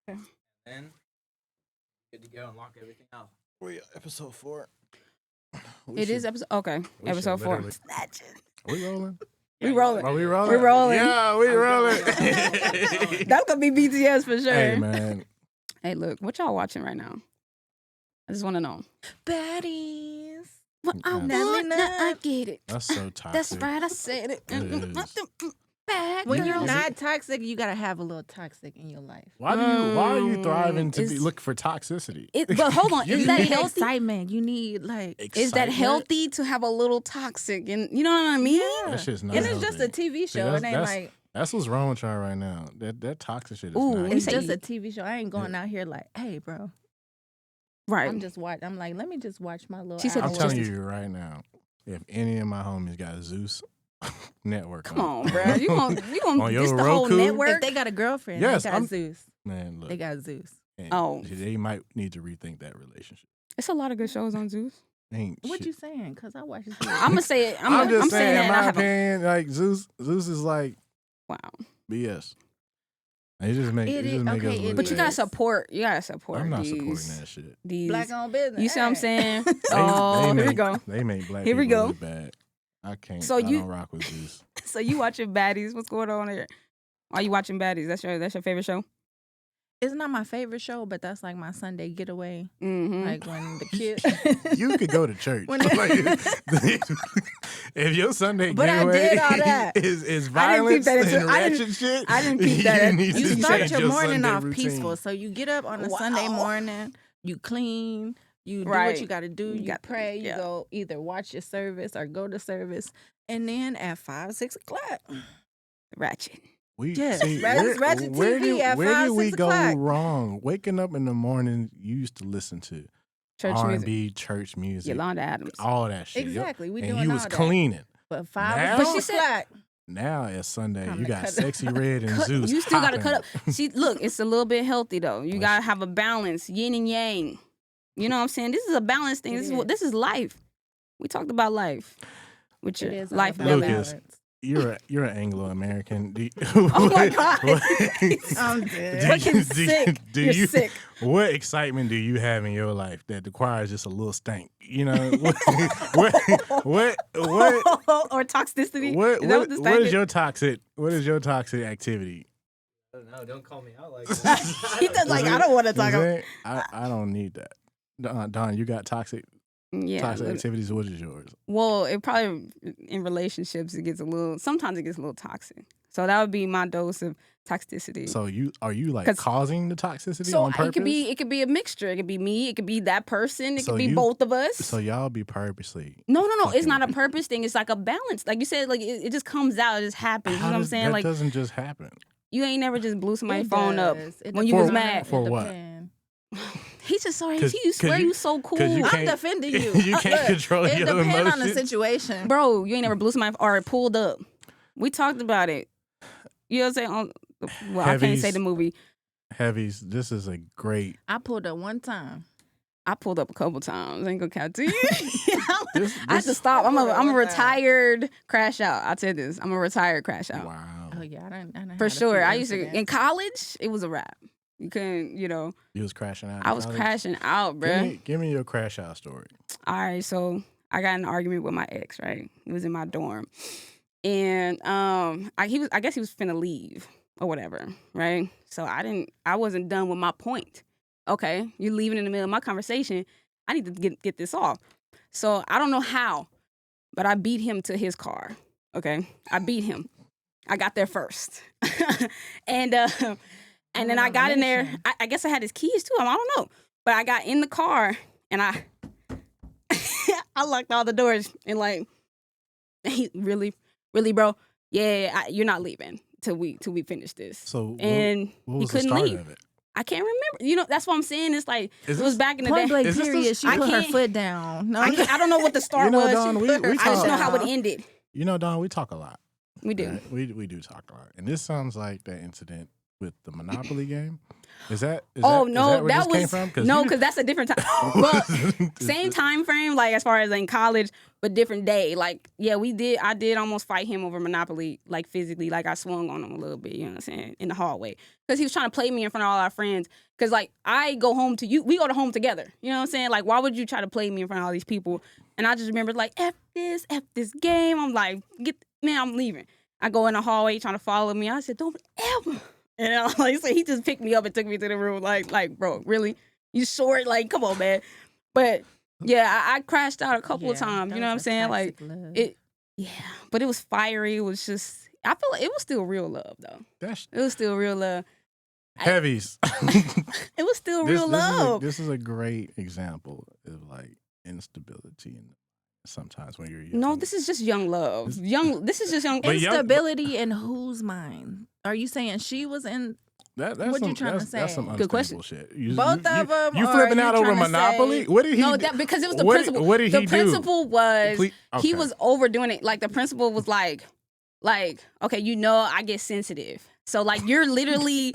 And then good to go and lock everything out. We episode 4. It is episode. Okay, we episode should 4. literally- Snatching. We rolling? We rolling. Are we rolling? We're rolling. Yeah, we rolling. That's gonna be BTS for sure. Hey man, Hey, look, what y'all watching right now? I just want to know. Baddies. What I Yeah. want, I get it. that's so toxic. That's right, I said it. It is. Bad When you're girls. not toxic, you gotta have a little toxic in your life. Why are you thriving to be It's- look for toxicity? But hold on, You is that need healthy? Excitement. You need like. Is that Excitement? healthy to have a little toxic? And you know what I mean? That shit's not And healthy. it's just a TV show. that's- It ain't that's- like That's what's wrong with y'all right now. That toxic shit is Ooh, not let me it's say healthy. just a TV show. I ain't going out here like, hey, bro. Right. I'm like, let me just watch my little. She said I'm hour. telling you right now, if any of my homies got Zeus network, Come on, bro. You gonna On your this the whole Roku? network? If they got a girlfriend, Yes, they got Zeus. man, look, They got Zeus. and Oh. they might need to rethink that relationship. It's a lot of good shows on Zeus. Ain't What shit. you saying? Because I watch Zeus. I'm gonna say it. I'm just I'm saying, that. in and I my have a, opinion, like Zeus is like wow. BS. It just make It it just is- make okay, us it look But you bad. gotta support. You gotta support. I'm not these, supporting that shit. These. Black owned business. You see what I'm Hey. saying? They Oh, here we make- go. They make black Here we people go. look bad. I can't. So I you- don't rock with Zeus. So you watching Baddies? What's going on here? Why you watching Baddies? That's your favorite show? It's not my favorite show, but that's like my Sunday getaway. Mm-hmm. Like when the kids. You could go to church. When- Like, if your Sunday But I getaway did all that. is I didn't violence peep that into- and I didn't- ratchet shit, I didn't peep that. You, need You to start change your morning Sunday off routine. peaceful. So you get up on a Sunday Wow. morning, you clean, you do Right. what you got to do, You you got- pray, you yeah. go either watch your service or go to service. And then at 5, 6 o'clock, Ratchet. We Yes, see, Ratchet where TV at where 5, did we 6 go o'clock. wrong? Waking up in the morning, you used to listen to Church R&B, music. church music, Yolanda Adams. all that shit. exactly, we And doing you all was that. cleaning. But 5 Now- or But 6 she said- o'clock, Now it's Sunday. Time You to got cut it. Sexy Red and Cut- Zeus. you still gotta cut hopping. up. See, look, it's a little bit healthy though. You Well, gotta have a balance, yin and yang. You know what I'm saying? This is a balance thing. It This is is. this is life. We talked about life. With it your is all life about Lucas. balance. balance. You're an Anglo American. Oh my God. I'm Do dead. Fucking you- sick. do You're you- sick. What excitement do you have in your life that requires just a little stank? You know, what or toxicity. what Is that what this what thing is your toxic? What is your toxic activity? I don't know. Don't call me out like that. He does like I don't want to You talk about. saying? I don't need that. Don, you got toxic Yeah. activities. What is yours? Well, it probably in relationships it gets a little. Sometimes it gets a little toxic. So that would be my dose of toxicity. So are you like 'Cause- causing the toxicity So on purpose? it could be a mixture. It could be me. It could be that person. It So could be you- both of us. So y'all be purposely. No. It's fucking- not a purpose thing. It's like a balance. Like you said, like it just comes out. It just happens. You know what I'm saying? That Like doesn't just happen. you ain't never just blew somebody's It phone up does. It when you For- was mad. for It what? depends. He's just sorry. 'Cause- You swear 'cause you you- so cool. 'cause you I'm can't- defending you. you can't Look, control it your depends on the emotions. situation. Bro, you ain't never blew somebody or pulled up. We talked about it. You know what I'm saying? Well, I can't say Heavies. the movie. Heavies, this is a great. I pulled up one time. I pulled up a couple times. I ain't gonna count to you. This, I have to this- stop. I'm a One time. retired crash out. I'll tell you this. I'm a retired crash out. Wow. Oh yeah, I done For had a sure. few I used to in incidents. college, it was a wrap. You couldn't, You was crashing out. in I was college? crashing out, bruh. Give me your crash out story. All right, so I got in an argument with my ex, right? He was in my dorm. And I guess he was finna leave or whatever, right? So I wasn't done with my point. Okay, you're leaving in the middle of my conversation. I need to get this off. So I don't know how, but I beat him to his car. Okay, I beat him. I got there first, and then I got in there. I guess I had his keys too. I don't know, but I got in the car and I locked all the doors and like he really, bro. Yeah, you're not leaving till we finish this. So And what he was the couldn't start leave. of it? I can't remember. That's what I'm saying. It's like Is it was this- back in the Point day. blank Is this the- period. She I put her can't- foot down. No, I don't know what the start You know, was. Dawn, we I just know talk. how it ended. You know, Don, we talk a lot. We do. right? We do talk a lot, and this sounds like that incident with the Monopoly game. Is that? Oh is no, that where that this came was from? no, because that's a different time. Well, same time frame, like as far as in college, but different day. Like, yeah, I did almost fight him over Monopoly, like physically, like I swung on him a little bit, you know what I'm saying, in the hallway. Because he was trying to play me in front of all our friends. Because, like, I go home to you, we go to home together, you know what I'm saying? Like, why would you try to play me in front of all these people? And I just remember, like, F this game. I'm like, man, I'm leaving. I go in the hallway trying to follow me. I said, don't ever. And like, so he just picked me up and took me to the room. Like, bro, really? You short? Like, come on, man. But yeah, I crashed out a couple of times. You know what I'm saying? Like, yeah. But it was fiery. It was just, I feel like it was still real love, though. It was still real love. Heavies. It was still real love. This is a great example of like instability and sometimes when you're young. No, this is just young love. This is just young instability in whose mind? Are you saying she was in? That's what some, you trying to say? That's some Good question. Shit. Both of them. You flipping out over Monopoly? What did he? No, because it was the principal. What did he do? The principal was Okay. he was overdoing it. Like the principal was like, okay, you know, I get sensitive. So like you're literally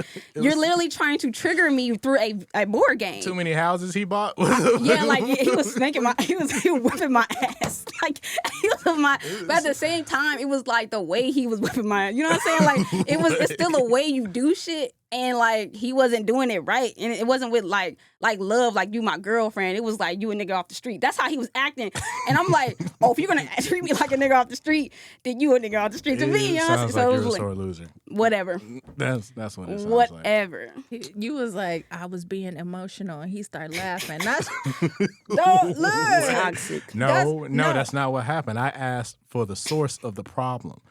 trying to trigger me through a board game. Too many houses he bought. Yeah, like he was whipping my ass. Like he was whipping my. But at the same time, it was like the way he was whipping my. You know what I'm saying? Like it's still the way you do shit, and like he wasn't doing it right, and it wasn't with like love, like you my girlfriend. It was like you a nigga off the street. That's how he was acting, and I'm like, oh, if you're gonna treat me like a nigga off the street, then you a nigga off the street to me. You know what I'm saying? So like it was you're a like sore loser. whatever. That's what it sounds Whatever. like. You was like, I was being emotional, and he started laughing. That's don't look Toxic. No, that's not what happened. I asked for the source of the problem.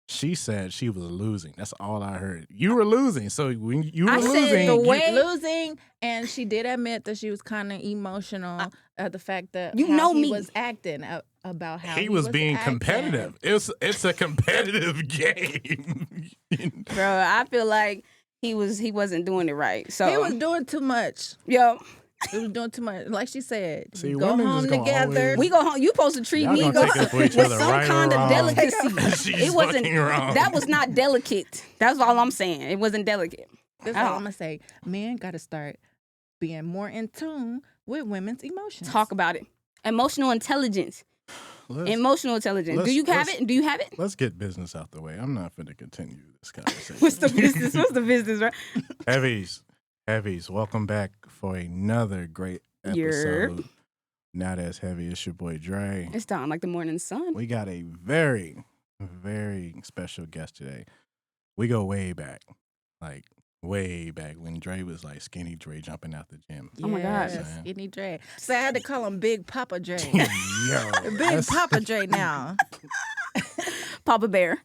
She said she was losing. That's all I heard. You were losing. So when you were losing, losing, and she did admit that she was kind of emotional at the fact that you know he me was acting about how he was being competitive. It's a competitive game. Bro, I feel like he wasn't doing it right. So he was doing too much. Yo. He was doing too much. Like she said, See, we go home together. We go home. You supposed to treat me with some kind of delicacy. It wasn't. That was not delicate. That's all I'm saying. It wasn't delicate. That's all I'm gonna say. Men got to start being more in tune with women's emotions. Talk about it. Emotional intelligence. Emotional intelligence. Do you have it? Do you have it? Let's get business out the way. I'm not going to continue this conversation. What's the business? What's the business, right? Heavies, welcome back for another great episode. Now that's heavy. It's your boy Dre. It's Dawn like the morning sun. We got a very, very special guest today. We go way back, like way back when Dre was like skinny Dre jumping out the gym. Oh my gosh, skinny Dre. So I had to call him Big Papa Dre. Yo, Big Papa Dre now. Papa Bear.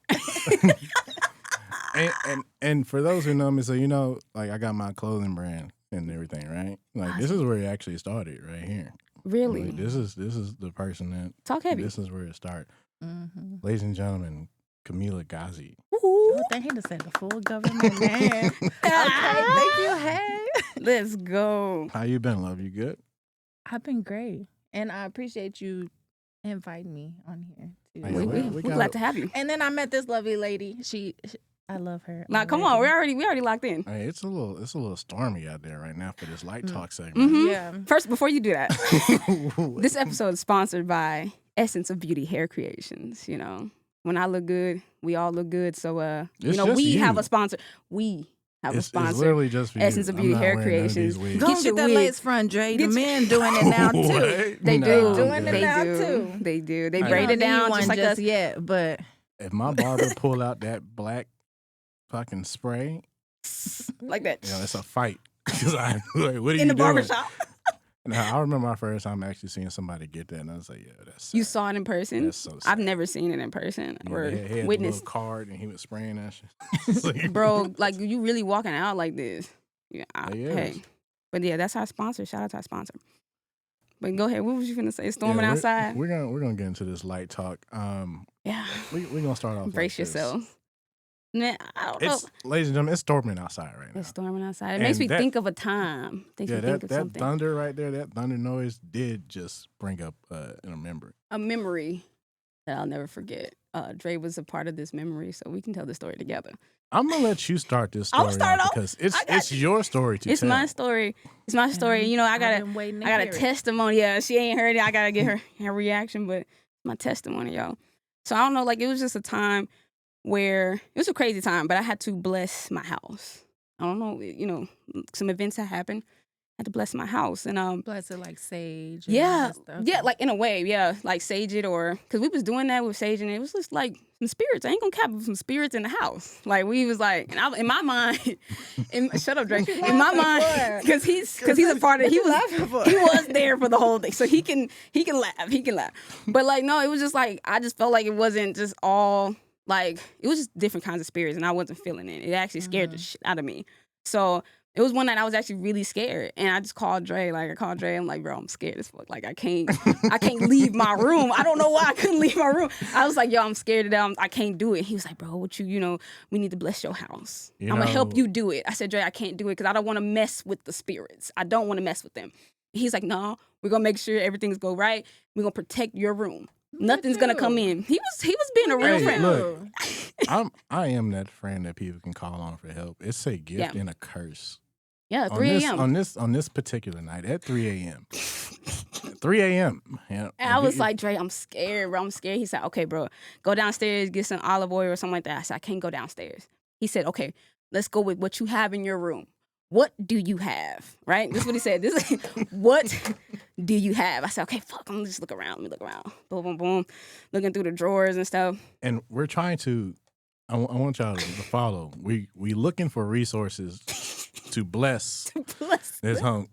And for those who know me, so you know, like I got my clothing brand and everything, right? Like this is where it actually started, right here. Really? Like, this is the person that talk heavy. This is where it started. Mm-hmm. Ladies and gentlemen, Mila Ghazi. Oh, they had to say the full government name. Okay, thank you. Hey, let's go. How you been, love? You good? I've been great, and I appreciate you inviting me on here. We're glad to have you. And then I met this lovely lady. I love her. Now, come on, we already locked in. Hey, it's a little stormy out there right now for this light talk segment. Mm-hmm. Yeah. First, before you do that, this episode is sponsored by Essence of Beauty Hair Creations. You know, when I look good, we all look good. So, we have a sponsor. We have a sponsor. It's literally just for Essence of Beauty Hair Creations. Go get that lace front, Dre. The men doing it now too. They do. Doing it now too. They do. They braid it down just like us. Yet, but if my barber pull out that black fucking spray like that, yeah, it's a fight. Because I'm like, what are you in the doing? barbershop? Now, I remember my first time actually seeing somebody get that, and I was like, yeah, that's sad. You saw it in person? That's so sad. I've never seen it in person or he had witnessed. a little card, and he was spraying that shit. Like, bro, like, you really walking out like this. Yeah, yes. Hey. But yeah, that's our sponsor. Shout out to our sponsor. But go ahead. What was you finna say? Storming outside? We're gonna get into this light talk. Yeah. We're gonna start off. Brace yourselves. Man, I don't know. Ladies and gentlemen, it's storming outside right now. It's storming outside. It makes me think of a time. Makes me think of that something. thunder right there, that thunder noise did just bring up a memory. A memory that I'll never forget. Dre was a part of this memory, so we can tell the story together. I'm gonna let you start this I'll story start out off. because I got it's your story to It's tell. my story. It's my story. You know, I got a testimony. Yeah, she ain't heard it. I gotta get her reaction, but my testimony, y'all. So I don't know, like it was just a time where it was a crazy time, but I had to bless my house. I don't know, you know, some events had happened. I had to bless my house, and Bless it like sage. And all yeah, that stuff. yeah, like in a way, yeah, like sage it, or because we was doing that with sage, and it was just like some spirits. I ain't gonna cap some spirits in the house. Like we was like, and in my mind, shut up, Drake. In my mind, because he's a part of. He was there for the whole thing, so he can laugh. But like no, it was just like I just felt like it wasn't just all like it was just different kinds of spirits, and I wasn't feeling it. It actually scared the shit out of me. So. It was one night I was actually really scared, and I just called Dre. Like I called Dre, I'm like, bro, I'm scared as fuck. Like I can't leave my room. I don't know why I couldn't leave my room. I was like, yo, I'm scared to death. I can't do it. He was like, bro, you know, we need to bless your house. I'm gonna help you do it. I said, Dre, I can't do it because I don't want to mess with the spirits. I don't want to mess with them. He's like, no, we're gonna make sure everything's go right. We're gonna protect your room. Nothing's gonna come in. He was being a real friend. Look, I am that friend that people can call on for help. It's a gift and a curse. Yeah, 3 a.m. On this particular night at 3 a.m. 3 a.m. Yeah. And I was like, Dre, I'm scared, bro. I'm scared. He said, okay, bro, go downstairs, get some olive oil or something like that. I said, I can't go downstairs. He said, okay, let's go with what you have in your room. What do you have? Right? This is what he said. What do you have? I said, okay, fuck, I'm gonna just look around. Let me look around. Boom, boom, boom. Looking through the drawers and stuff. And we're trying to, I want y'all to follow. We looking for resources to bless this home.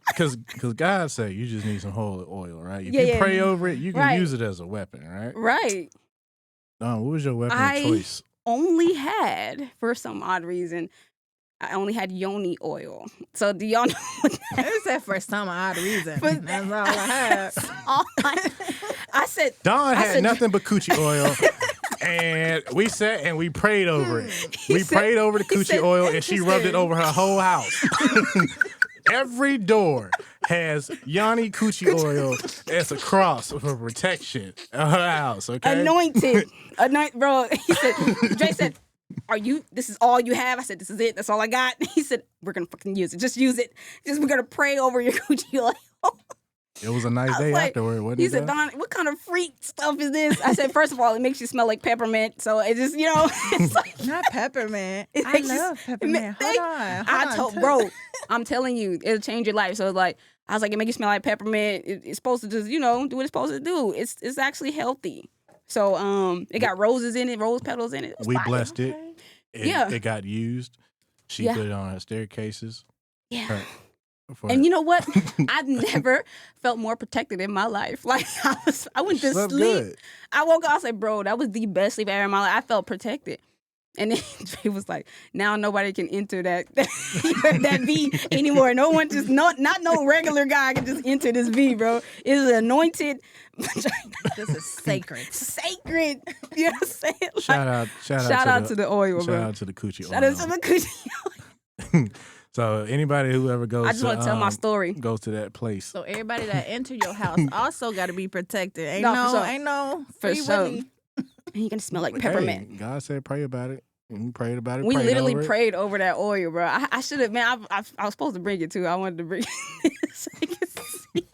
Because God said you just need some holy oil, right? If you pray over it, you can use it as a weapon, right? Right. What was your weapon of choice? Only had, for some odd reason, I only had yoni oil. So do y'all know what that is? That for some odd reason. That's all I had. I said... Dawn had nothing but coochie oil. And we sat and we prayed over it. We prayed over the coochie oil and she rubbed it over her whole house. Every door has Yanni coochie oil as a cross for protection of her house, okay? Anointed, bro. He said, Dre said, this is all you have? I said, this is it. That's all I got. He said, we're going to fucking use it. Just use it. We're going to pray over your coochie oil. It was a nice day afterward, wasn't it? He said, Don, what kind of freak stuff is this? I said, first of all, it makes you smell like peppermint. So it just, you know. It's like, not peppermint. I love peppermint. Hold on. Bro, I'm telling you, it'll change your life. So it's like, I was like, it makes you smell like peppermint. It's supposed to just, you know, do what it's supposed to do. It's actually healthy. So it got roses in it, rose petals in it. We blessed it. It got used. She put it on her staircases. Yeah. And you know what? I've never felt more protected in my life. Like I went to sleep. Good. I woke up. I was like, bro, that was the best sleep ever in my life. I felt protected. And then Dre was like, now nobody can enter that V anymore. No one just not no regular guy can just enter this V, bro. It is anointed. This is sacred. Sacred. You know what I'm saying? Like, shout out to the oil, bro. Shout out to the coochie oil. Shout out to the coochie oil. So anybody who ever goes, I just want to tell my story. Goes to that place. So everybody that enter your house also got to be protected. Ain't no for sure. And you can smell like peppermint. Hey, God said pray about it. And we prayed about it. We literally prayed over that oil, bro. I should have, man. I was supposed to bring it too. I wanted to bring it so you can see.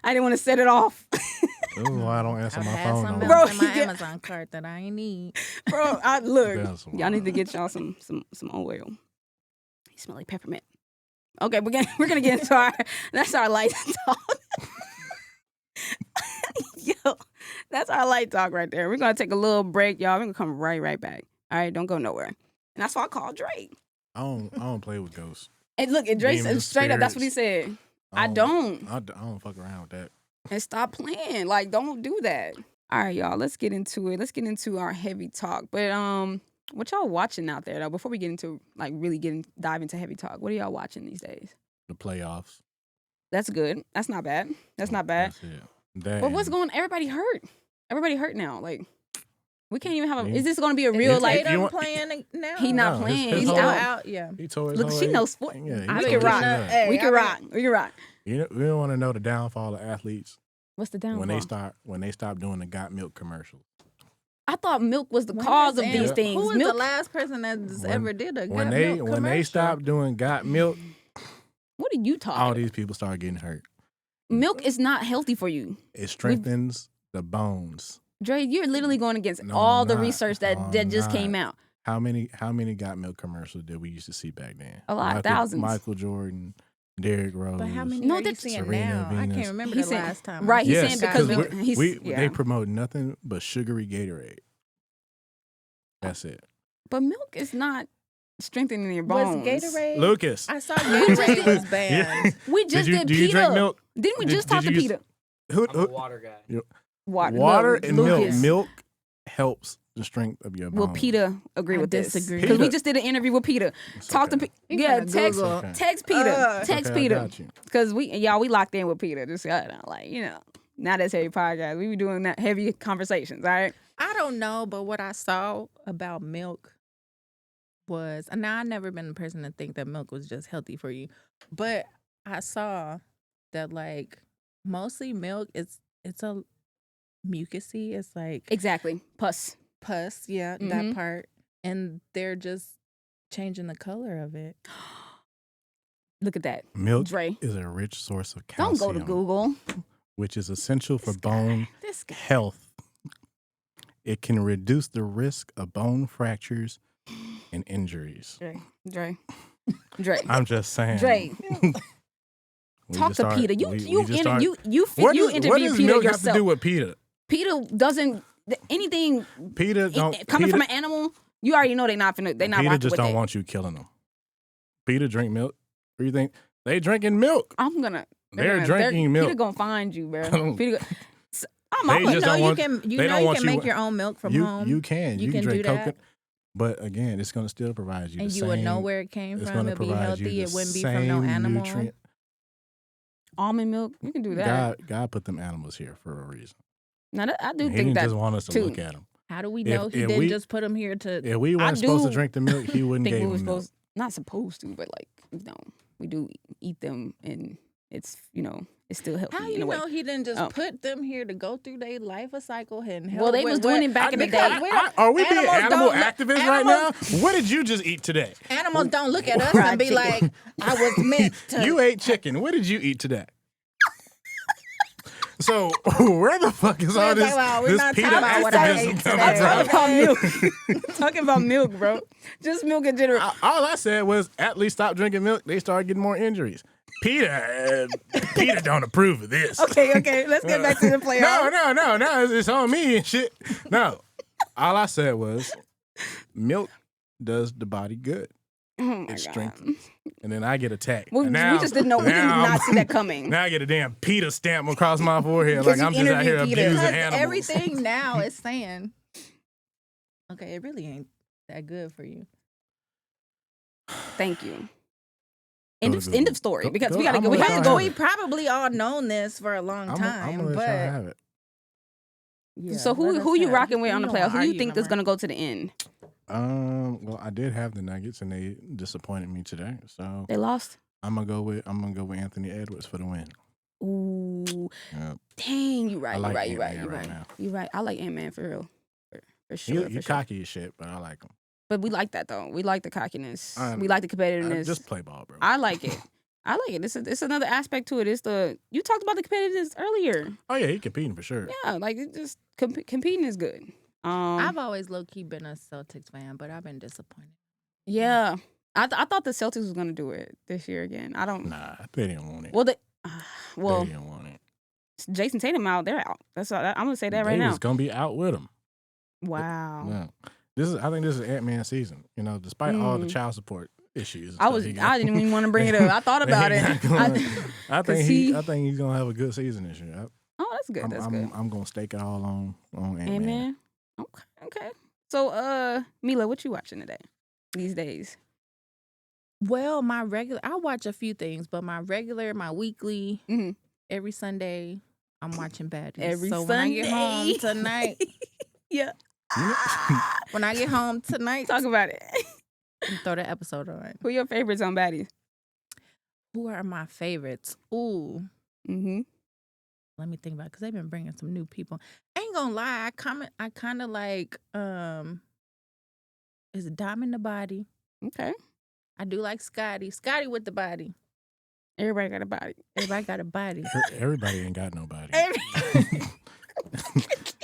I didn't want to set it off. This is why I don't answer my phone. Bro, in my Amazon cart that I ain't need. Bro, y'all need to get y'all some oil. You smell like peppermint. Okay, we're gonna get into that's our light talk. Yo, that's our light talk right there. We're gonna take a little break, y'all. We're gonna come right back. All right, don't go nowhere. And that's why I called Drake. I don't play with ghosts. And look, and Drake said straight up, that's what he said. I don't fuck around with that. And stop playing. Like, don't do that. All right, y'all. Let's get into it. Let's get into our heavy talk. But what y'all watching out there though? Before we get into dive into heavy talk, what are y'all watching these days? The playoffs. That's good. That's not bad. That's not bad. That's it. But what's going on? Everybody hurt. Everybody hurt now. Like, we can't even have a. Is this going to be a real like? Playing now? He not playing. He's out. Yeah. He told us. Look, she knows sport. Yeah, we can rock. We can rock. We don't want to know the downfall of athletes. What's the downfall? when they stop doing the got milk commercials. I thought milk was the When cause of is these it- things. Who was Milk. the last person that ever did a When got they milk when they commercial? stop doing got milk, What are you talking all about? these people start getting hurt. Milk is not healthy for you. It strengthens the bones. Dre, you're literally going against No, all I'm the not. research that No, just I'm came not. out. How many got milk commercials did we used to see back then? A lot, thousands. Michael Jordan, Derrick Rose. But how many No, are you that's- seeing Serena now? I Venus. can't remember He's the saying- last time. right, he's Yes, saying because milk. they promote nothing but sugary Gatorade. That's it. But milk is not strengthening your Was bones. Gatorade? Lucas. I saw Gatorade was banned. We just did do you pita. drink milk? Didn't we Did- just talk did to you use- Pita? Who, I'm a water guy. water and milk. Lucas. Milk helps the strength of your bones. Will Pita agree I with this? disagree. Because we Pita- just did an interview with Pita. It's Talk okay. to Pita. He Yeah, finna text Google. Okay. text Pita. Text Okay, I Pita. got you. Because we locked in with Pita. Just like, now that's heavy podcast. We be doing that heavy conversations, all right? I don't know, but what I saw about milk was, and now I've never been the person to think that milk was just healthy for you, but I saw that like mostly milk it's a mucusy. It's like Exactly. Pus. pus, yeah, Mhm. that part, and they're just changing the color of it. Look at that. Milk Dre. is a rich source of Don't calcium, go to Google. which is essential for bone This guy. health. It can reduce the risk of bone fractures and injuries. Dre. I'm just saying. Dre. We Talk just to start- Pita. You we just interview start- you What interviewed does Pita milk have yourself. to do with Pita? Pita doesn't anything Pita don't. coming Pita, from an animal. You already know they're not Pita rocking just with don't it. want you killing them. Pita drink milk. What do you think? They drinking milk. I'm gonna. They're drinking milk. Pita gonna find you, bro. Don't- Pita. I'm They gonna- just don't want- you they don't want can you- make your own milk from you home. you can You can drink do that. coconut, but again, it's gonna still provide you and the you same. would know where it came It's from. gonna It'd be provide healthy. you It the wouldn't be from no same animal. nutrient. almond milk. You can do that. God put them animals here for a reason. Now I do He think didn't that. just want us to too. look at them. How do we If- know he if didn't we- just put them here to? If we weren't supposed to do drink the milk, he wouldn't think give we were them milk. supposed not supposed to, but like we do eat them, and it's it's still healthy How in you a way. know he didn't just Oh. put them here to go through their life cycle and help? Well, they with was doing what- it back in the because day. we're- Are we being animals animal don't look- activists right now? animals- What did you just eat today? Animals don't look at us Fried and be chicken. like, "I was meant to." You ate chicken. What did you eat today? So where the fuck is all We're this, not this talking PETA about what I activism ate coming today. I'm from? talking about milk. Talking about milk, bro. Just milk in general. All I said was athletes stop drinking milk, they start getting more injuries. PETA don't approve of this. Okay. Let's get back to the playoffs. No, it's on me and shit. No, all I said was milk does the body good. Oh my It God. strengthens. And then I get attacked. We And now- just didn't know. We did now I'm- not see that coming. Now I get a damn PETA stamp across my forehead Because like you I'm just out here interviewed PETA. abusing Because animals. everything now is saying, okay, it really ain't that good for you. Thank you. Go End to of Google. story. Go- Because go- we gotta I'm go. We gonna have to let y'all go. have We probably all known this for a long I'm time, gonna let but y'all have it. yeah, So let us who you have- rocking with on the we don't playoffs? Who you argue think no is more. gonna go to the end? Well, I did have the Nuggets and they disappointed me today. So They lost. I'm gonna go with Anthony Edwards for the win. Ooh, Yep. dang! You right. I like You right. Ant-Man right now. You right. I like Ant-Man for real. For He sure. For sure. cocky as shit, but I like him. But we like that though. We like the cockiness. I We like the competitiveness. Just play ball, bro. I like it. I like it. It's another aspect to it. It's you talked about the competitiveness earlier. Oh yeah, he competing for sure. Yeah, like it just competing is good. I've always low key been a Celtics fan, but I've been disappointed. Yeah, I thought the Celtics was gonna do it this year again. I don't. Nah, they didn't want it. Well, they well, didn't want it. Jason Tatum out. They're out. That's all, I'm gonna say that right They now. was gonna be out with him. Wow. Yeah. I think this is Ant-Man season. Despite all the Mm. child support issues. and I stuff was. he I got. didn't even want to bring it up. I thought about He it. not gonna- I 'cause think he- I think he's gonna have a good season this year. Oh, that's good. That's good. I'm gonna stake it all on Ant-Man. Ant-Man. Okay. So, Mila, what you watching today? These days. Well, I watch a few things, but my weekly, Mhm. every Sunday, I'm watching Baddies. Every so when I get home Sunday. tonight, Yeah. when I get home tonight, Talk about it. throw the episode on. Who your favorites on Baddies? Who are my favorites? Ooh, Mm-hmm. let me think about it, because they've been bringing some new people. Ain't gonna lie, I kind of like is Diamond the body. Okay. I do like Scotty with the body. Everybody got a body. Everybody got a body. Everybody ain't got nobody. Every-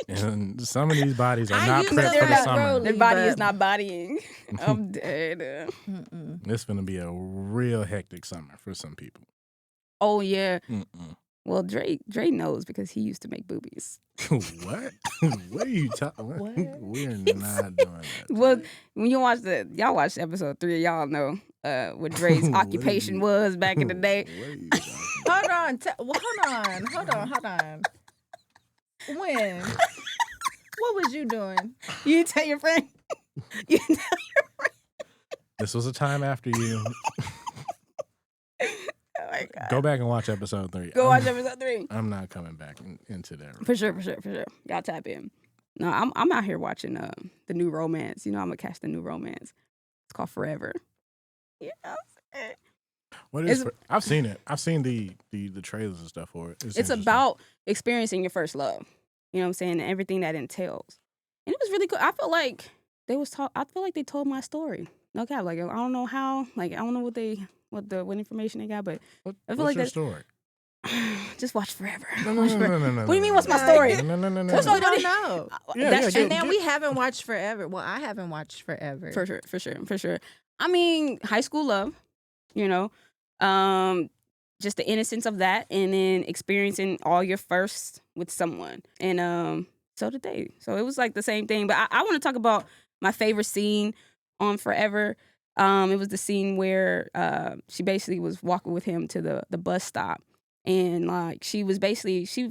And some of these bodies are I not used prepped to for the like summer. Broly. Their body is but- not bodying. I'm dead. Mm-mm. It's gonna be a real hectic summer for some people. Oh yeah. Mm-mm. Well, Dre knows because he used to make boobies. What? What are you talking? What? We're not doing that. Well, when y'all watched episode 3, y'all know what Dre's What are occupation you- was back in the day. What are you talking Hold on, hold on. When? What was you doing? You didn't tell your friend. You didn't This was a time after you. oh my God. Go back and watch episode 3. Go watch episode 3. I'm not coming back into that. For sure. Y'all tap in. No, I'm out here watching the new romance. You know, I'm gonna catch the new romance. It's called Forever. Yeah. What is? It's- I've seen it. I've seen the trailers and stuff for it. It's interesting. about experiencing your first love. You know what I'm saying? And everything that entails. And it was really cool. I feel like I feel like they told my story. No cap. Like I don't know how. Like I don't know what information they got, but What, I feel what's like your that- story? just watch Forever. No. What do you mean? What's my story? No. What's We my don't story? know. That's yeah, true. And then we haven't watched Forever. Well, I haven't watched Forever. For sure. I mean, high school love, you know, just the innocence of that, and then experiencing all your firsts with someone, and so did they. So it was like the same thing. But I want to talk about my favorite scene on Forever. It was the scene where she basically was walking with him to the bus stop. And like she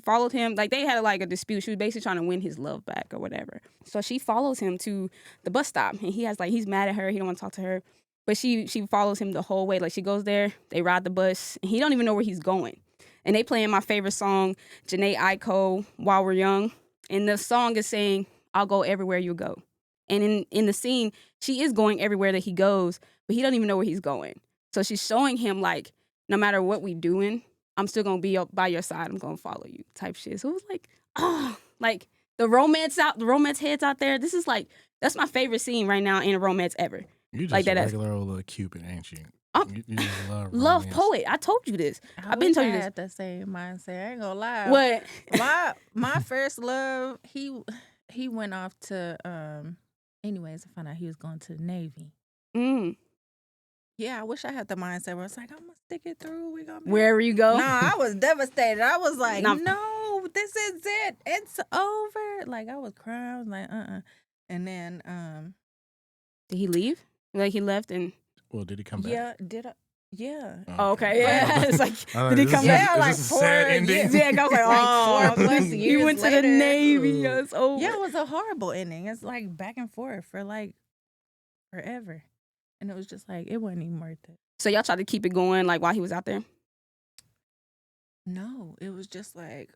followed him, like they had like a dispute. She was basically trying to win his love back or whatever. So she follows him to the bus stop, and he's mad at her. He don't want to talk to her, but she follows him the whole way. Like she goes there, they ride the bus, and he don't even know where he's going. And they playing my favorite song, Janae Aiko, While We're Young, and the song is saying, "I'll go everywhere you go." And in the scene, she is going everywhere that he goes, but he don't even know where he's going. So she's showing him like, no matter what we doing, I'm still gonna be by your side. I'm gonna follow you, type shit. So it was like, like the romance heads out there. This is like, that's my favorite scene right now in a romance ever. You just Like a that- regular old little Cupid, ain't you? You just love Love romance. poet. I told you this. I I've been wish telling I you this. had the same mindset. I ain't gonna lie. What? My first love, he went off to anyways, I found out he was going to the Navy. Mm. Yeah, I wish I had the mindset where it's like, I'm gonna stick it through. We gonna be Wherever you go. No, I was devastated. I was like, No. no, this is it. It's over. Like I was crying. I was like, And then Did he leave? Like he left and. Well, did he come back? yeah, did I? Yeah. Oh, okay. Yeah. It's like, I did he this come is- back? is like this a 4 sad ending? years. Yeah, I was like, Like 4+ he years went to the later. Navy. Yeah, it's over. Yeah, it was a horrible ending. It's like back and forth for like forever. And it was just like, it wasn't even worth it. So y'all tried to keep it going like while he was out there? No, it was just like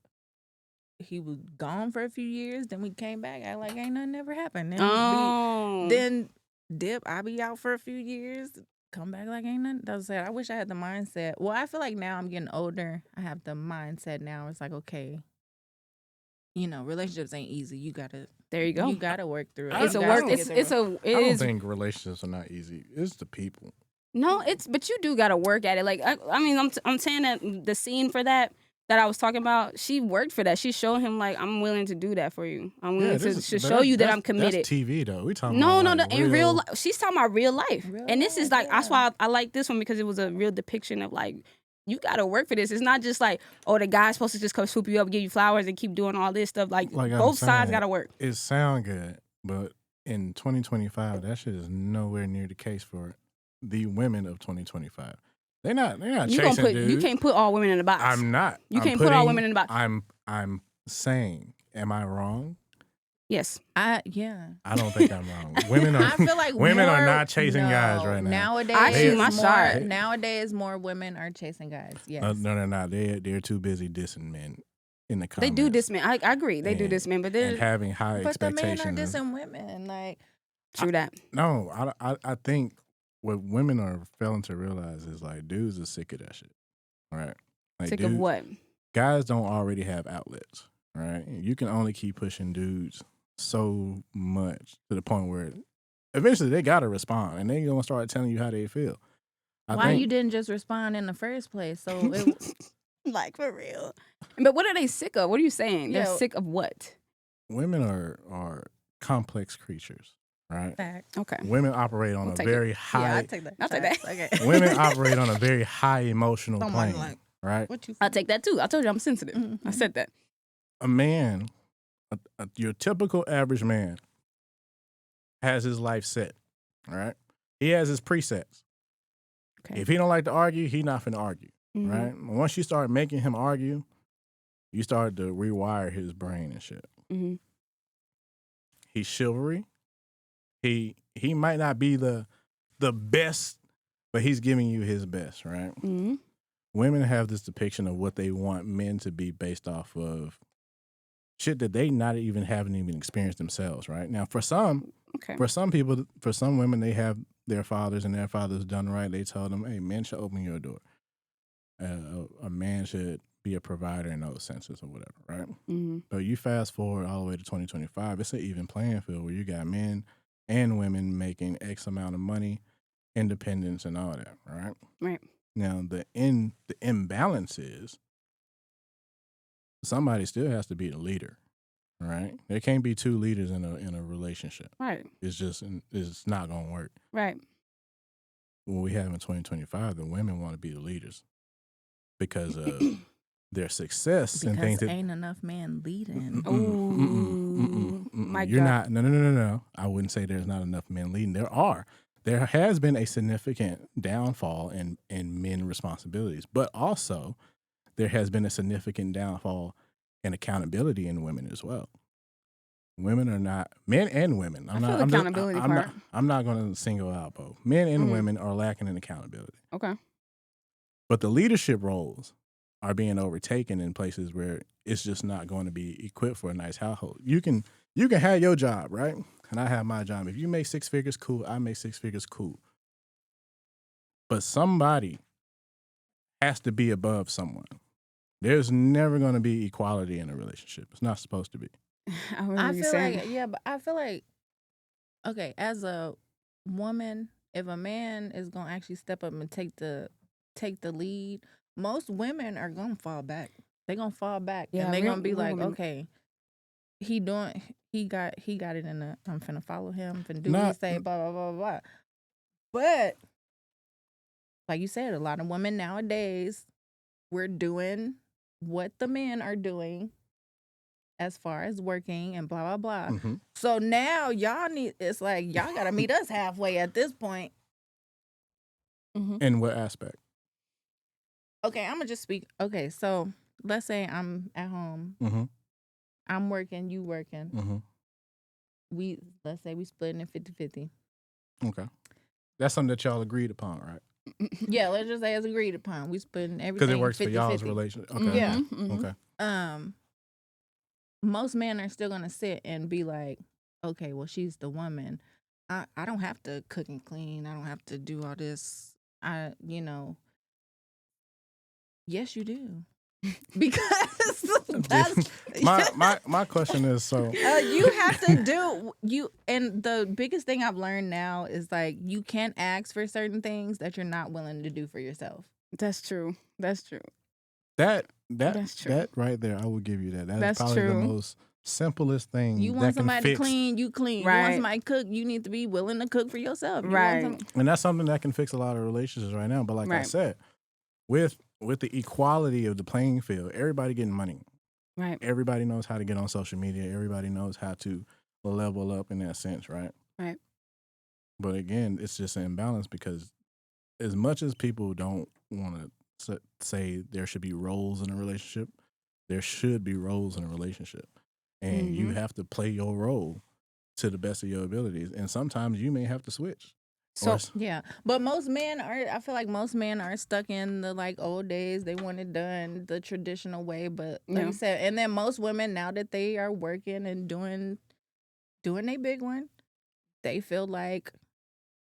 he was gone for a few years. Then we came back. I like ain't nothing ever happened. Then, Oh. then dip. I be out for a few years. Come back like ain't nothing. That's it. I wish I had the mindset. Well, I feel like now I'm getting older. I have the mindset now. It's like, okay, relationships ain't easy. You gotta There you go. You gotta work through it. It's You a gotta work. stick It's it it's through. a. It I don't is think relationships are not easy. It's the people. no. It's but you do got to work at it. Like I mean, I'm saying that the scene for that I was talking about, she worked for that. She showed him like, I'm willing to do that for you. I'm willing to show you that I'm committed. That's TV though. We talking No, about no, like in real life. She's talking about real life. Real And this is life, like, that's yeah. why I like this one, because it was a real depiction of like, you got to work for this. It's not just like, oh, the guy's supposed to just come swoop you up, give you flowers, and keep doing all this stuff. Like I'm both sides saying, got to work. It sound good, but in 2025, that shit is nowhere near the case for the women of 2025. They're not You chasing dudes. You can't put all women in a box. I'm not. You I'm can't put all putting- women in a box. I'm saying, am I wrong? Yes. Yeah. I don't think I'm wrong. Women are. I feel like women are more- not chasing guys right now. Nowadays, I shoot my shot. Nowadays, more women are chasing guys. Yes. No, they're not. They're too busy dissing men in the They comments. do this, man. I agree. They do And- this, man. But and they're having high But the men expectations. are dissing women. Like, true that. No, I think what women are failing to realize is like dudes are sick of that shit. Right? Like Sick of dudes- what? guys don't already have outlets, right? You can only keep pushing dudes so much to the point where eventually they gotta respond and they gonna start telling you how they feel. Why you didn't just respond in the first place? So it, Like, for real. But what are they sick of? What are you saying? They're Yeah. sick of what? women are complex creatures, right? fact. Okay. Women operate on We'll a take very Yeah, high. I take that. I'll take that. Facts. Okay. Women operate on a very high emotional Someone plane, like- right? What you? I'll take that too. I told you I'm sensitive. I Mhm. said that. A man, your typical average man, has his life set, right? He has his presets. Okay. If he don't like to argue, he not finna argue, Mhm. right? Once you start making him argue, you start to rewire his brain and shit. Mhm. He's chivalry. He might not be the best, but he's giving you his best, right? Mhm. Women have this depiction of what they want men to be based off of shit that they not even haven't even experienced themselves, right? Now, for some Okay. people, for some women, they have their fathers and their fathers done right. They tell them, hey, men should open your door. A man should be a provider in those senses or whatever, right? Mhm. But you fast forward all the way to 2025, it's an even playing field where you got men and women making X amount of money, independence and all that, right? Right. Now the imbalance is somebody still has to be the leader, right? There can't be two leaders in a relationship. Right. It's not gonna work. Right. What we have in 2025, the women want to be the leaders because of their success and things Because that ain't enough men leading. My You're God. not. No. I wouldn't say there's not enough men leading. There are. There has been a significant downfall in men responsibilities, but also there has been a significant downfall in accountability in women as well. Women are not men and women. I feel the accountability part. I'm not going to single out both. Men and Mhm. women are lacking in accountability, Okay. but the leadership roles are being overtaken in places where it's just not going to be equipped for a nice household. You can have your job, right? And I have my job. If you make six figures, cool. I make six figures, cool. But somebody has to be above someone. There's never going to be equality in a relationship. It's not supposed to be. I remember I you feel saying. like, yeah, but I feel like, okay, as a woman, if a man is gonna actually step up and take the lead, most women are gonna fall back. They're gonna fall back, Yeah, and they're real- gonna be real like, women- okay, he got it in the. I'm finna follow him, finna do what he Not- say, blah blah blah blah. But like you said, a lot of women nowadays, we're doing what the men are doing as far as working and blah blah blah. Mhm. So now it's like y'all gotta meet us halfway at this point. In what aspect? Okay, I'm gonna just speak. Okay, so let's say I'm at home, Mm-hmm. I'm working, you working. Mm-hmm. Let's say we splitting it 50-50. Okay. That's something that y'all agreed upon, right? Yeah, let's just say it's agreed upon. We splitting everything Because it works 50, for y'all's 50. relationship. Okay. Yeah. Mhm. Okay. Most men are still gonna sit and be like, okay, well, she's the woman. I don't have to cook and clean. I don't have to do all this. Yes, you do. Because that's my question is so you have to do. And the biggest thing I've learned now is like you can't ask for certain things that you're not willing to do for yourself. That's true. That's true. That's true. that right there, I will give you that. That's That's probably the true. most simplest thing You that want can somebody to fix, clean, you clean. You want Right. somebody to cook, you need to be willing to cook for yourself. You want Right. and that's something that can fix a lot of relationships right now. But like I Right. said, with the equality of the playing field, everybody getting money. Right. Everybody knows how to get on social media. Everybody knows how to level up in that sense, right? Right. But again, it's just an imbalance because as much as people don't want to say there should be roles in a relationship, there should be roles in a relationship. And you Mhm. have to play your role to the best of your abilities. And sometimes you may have to switch. So Yeah, but most men are. I feel like most men are stuck in the like old days. They want it done the traditional way. But like Yeah. you said, and then most women now that they are working and doing a big one, they feel like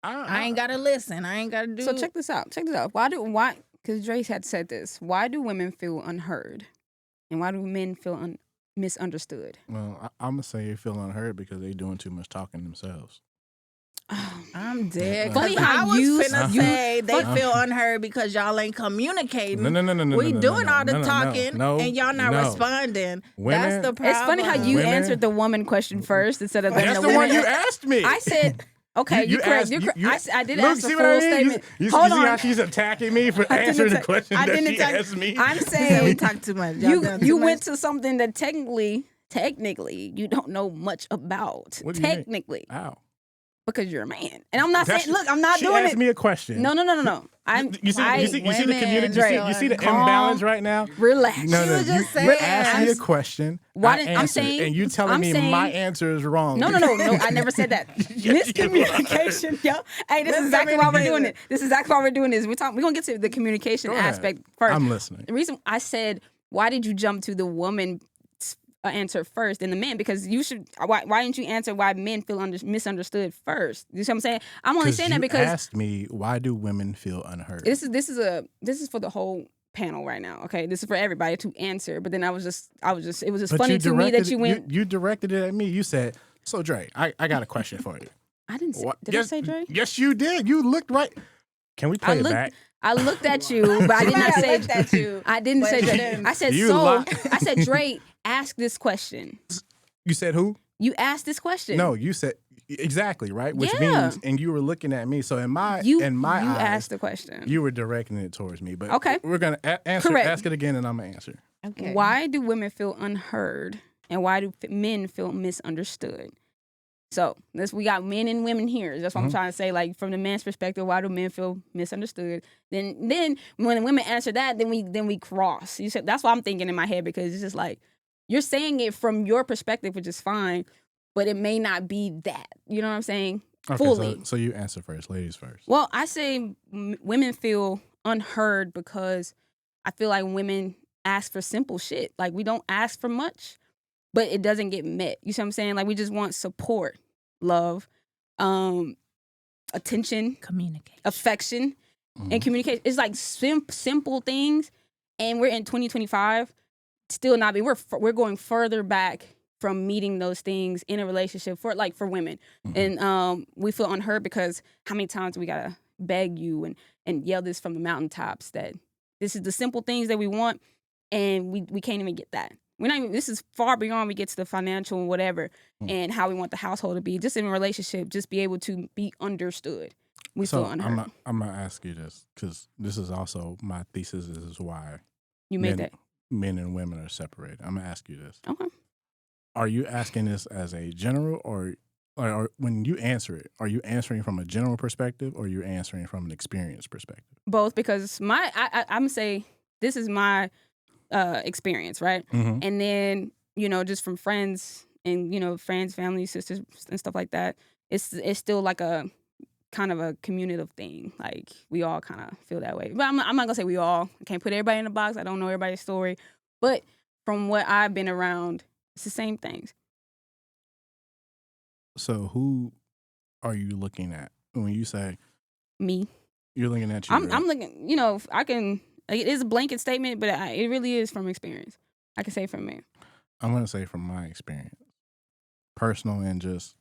I ain't gotta listen. I ain't gotta do. check this out. Check this out. Why? Because Drace had said this. Why do women feel unheard? and why do men feel misunderstood? Well, I'm gonna say they feel unheard because they doing too much talking themselves. I'm dead. Funny 'Cause how I was you- finna you- say they feel unheard because y'all ain't communicating. No. We doing all the no, talking no, and y'all not no. responding. Women- That's the problem. It's funny how you Women- answered the woman question first instead of That's the the woman. one you asked me. I said, okay, You you're correct. asked- You're correct. you- I did Look, ask a see full what I mean? statement. You Hold see on. how she's attacking me for I didn't answering the attack- question I that didn't she attack- asked me? I'm we saying talk too much. Y'all doing you too went much. to something that technically you don't know much about. What do you mean? Technically, Ow. because you're a man, and I'm not That's- saying. Look, I'm not she doing asked it. me a question. No. You see the women community. You see the Calm. imbalance right now. Relax. No, She no. was You, just you saying- asked me a question. Why I didn't- I'm answered, saying- and you telling I'm me saying- my answer is wrong. No. I never said that. Yes, you Miscommunication, yo. Hey, this is exactly why we're doing it. This is exactly why we're doing this. We're gonna get to the communication Go ahead. aspect first. I'm listening. The reason I said, why did you jump to the woman answer first than the man? Because you should. Why didn't you answer why men feel misunderstood first? You see what I'm saying? I'm only saying that you because asked me why do women feel unheard. this is for the whole panel right now. Okay, this is for everybody to answer. But then it was just But funny you to me that directed- you went. You directed it at me. You said, "So Dre, I got a question for you." I didn't say. What? Did yes, I say Dre? Yes, you did. You looked right. Can we play it back? I looked at you, but I did not I say. looked at you, I didn't but say you Dre. didn't. I said You so. lie. I said Dre, ask this question. You said who? You asked this question. No, you said exactly right, which Yeah. means, and you were looking at me. So in my you eyes, asked the question. you were directing it towards me. But Okay. we're gonna answer. Correct. Ask it again, and I'm gonna answer. Okay. Why do women feel unheard, and why do men feel misunderstood? So we got men and women here. That's what I'm trying to say. Like from the man's perspective, why do men feel misunderstood? Then when the women answer that, then we cross. You said that's what I'm thinking in my head, because it's just like you're saying it from your perspective, which is fine, but it may not be that. You know what I'm saying? Okay, Fully. so you answer first, ladies first. Well, I say women feel unheard because I feel like women ask for simple shit. Like we don't ask for much, but it doesn't get met. You see what I'm saying? Like we just want support, love, attention, Communicate. affection, and communication. It's like simple things, and we're in 2025. Still not be. We're going further back from meeting those things in a relationship for women, and we feel unheard because how many times we gotta beg you and yell this from the mountaintops that this is the simple things that we want, and we can't even get that. We're not even. This is far beyond we get to the financial and whatever, and how we want the household to be. Just in a relationship, just be able to be understood. We So feel unheard. I'm gonna ask you this because this is also my thesis. This is why You made that. men and women are separated. I'm gonna ask you this. Okay. Are you asking this as a general or when you answer it, are you answering from a general perspective or you're answering from an experience perspective? Both, because I'm gonna say this is my experience, right? Mm-hmm. And then just from friends and friends, family, sisters, and stuff like that. It's still like a kind of a communicative thing. Like we all kind of feel that way. But I'm not gonna say we all. I can't put everybody in a box. I don't know everybody's story, but from what I've been around, it's the same things. So who are you looking at when you say Me. you're looking at you? I'm right? looking. I can. Like, it is a blanket statement, but it really is from experience. I can say from me. I'm gonna say from my experience, personal and just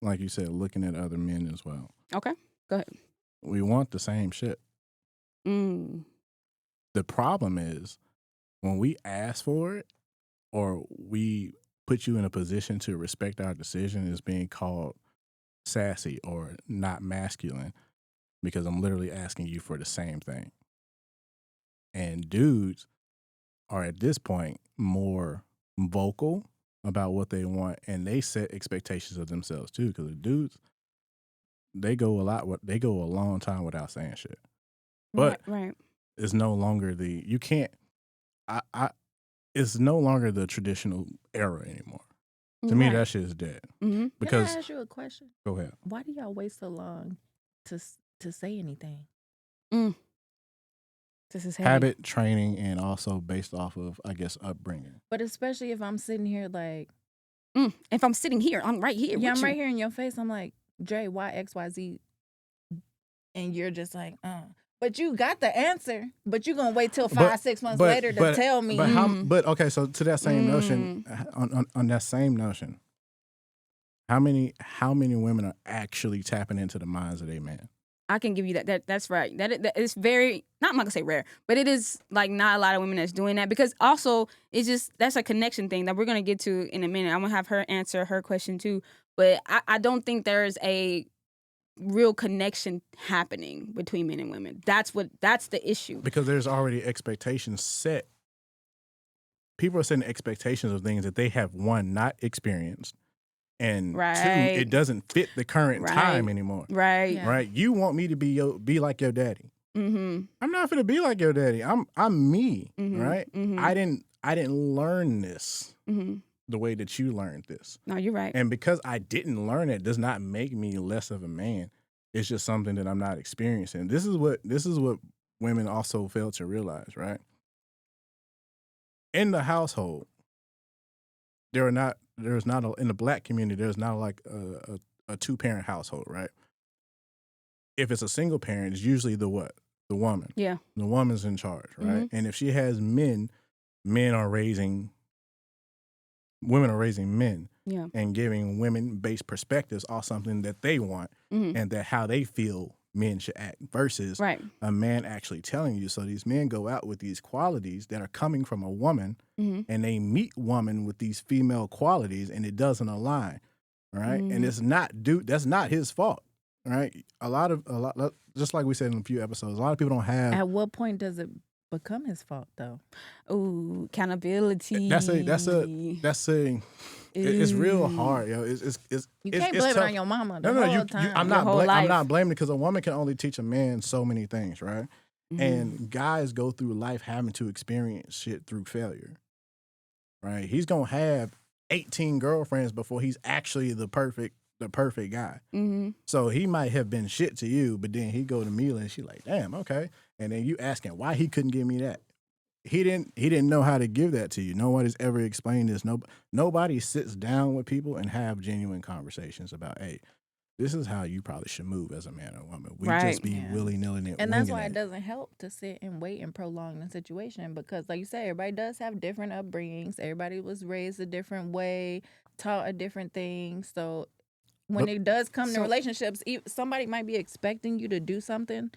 like you said, looking at other men as well. Okay, go ahead. We want the same shit. Mm. The problem is when we ask for it or we put you in a position to respect our decision is being called sassy or not masculine because I'm literally asking you for the same thing. And dudes are at this point more vocal about what they want and they set expectations of themselves too because the dudes they go a long time without saying shit. But right. it's no longer it's no longer the traditional era anymore. To me, that shit is dead. Mm-hmm. Because Can I ask you a question? go ahead. Why do y'all wait so long to say anything? This is heavy. Habit, training, and also based off of, I guess, upbringing. But especially if I'm sitting here like, If I'm sitting here, I'm right here. yeah, with I'm right you. here in your face. I'm like, Dre, why XYZ? And you're just like, But you got the answer. But you gonna wait till But- 5-6 months but- later to tell me. But But okay, so to that same notion, on that same notion, how many women are actually tapping into the minds of their man? I can give you that. That's right. That is very, I'm not gonna say rare, but it is like not a lot of women that's doing that, because also it's just, that's a connection thing that we're gonna get to in a minute. I'm gonna have her answer her question too, but I don't think there's a real connection happening between men and women. That's the issue. Because there's already expectations set. People are setting expectations of things that they have, one, not experienced, and Right. two, it doesn't fit the current time anymore. Right. Yeah. Right? You want me to be like your daddy. Mm-hmm. I'm not gonna be like your daddy. I'm me. Mhm. Right? Mhm. I didn't learn this Mm-hmm. the way that you learned this. No, you're right. And because I didn't learn it does not make me less of a man. It's just something that I'm not experiencing. This is what women also fail to realize, right? In the household, in the black community, there's not like a two-parent household, right? If it's a single parent, it's usually the woman. Yeah. The woman's in charge, right? And if she has women are raising men. Yeah. And giving women-based perspectives on something that they want and that how they feel men should act versus a man actually telling you. So these men go out with these qualities that are coming from a woman and they meet woman with these female qualities and it doesn't align, right? And it's that's not his fault, right? A lot, just like we said in a few episodes, a lot of people don't have. At what point does it become his fault though? Ooh, accountability. That's a. It's real hard, yo. You can't blame it on your mama the whole time. I'm not blaming it because a woman can only teach a man so many things, right? And guys go through life having to experience shit through failure, right? He's gonna have 18 girlfriends before he's actually the perfect guy. So he might have been shit to you, but then he go to Mila and she like, damn, okay. And then you asking why he couldn't give me that. He didn't know how to give that to you. Nobody's ever explained this. Nobody sits down with people and have genuine conversations about, hey, this is how you probably should move as a man or woman. We just be willy-nilly and that's why it doesn't help to sit and wait and prolong the situation, because like you said, everybody does have different upbringings. Everybody was raised a different way, taught a different thing. So when it does come to relationships, somebody might be expecting you to do something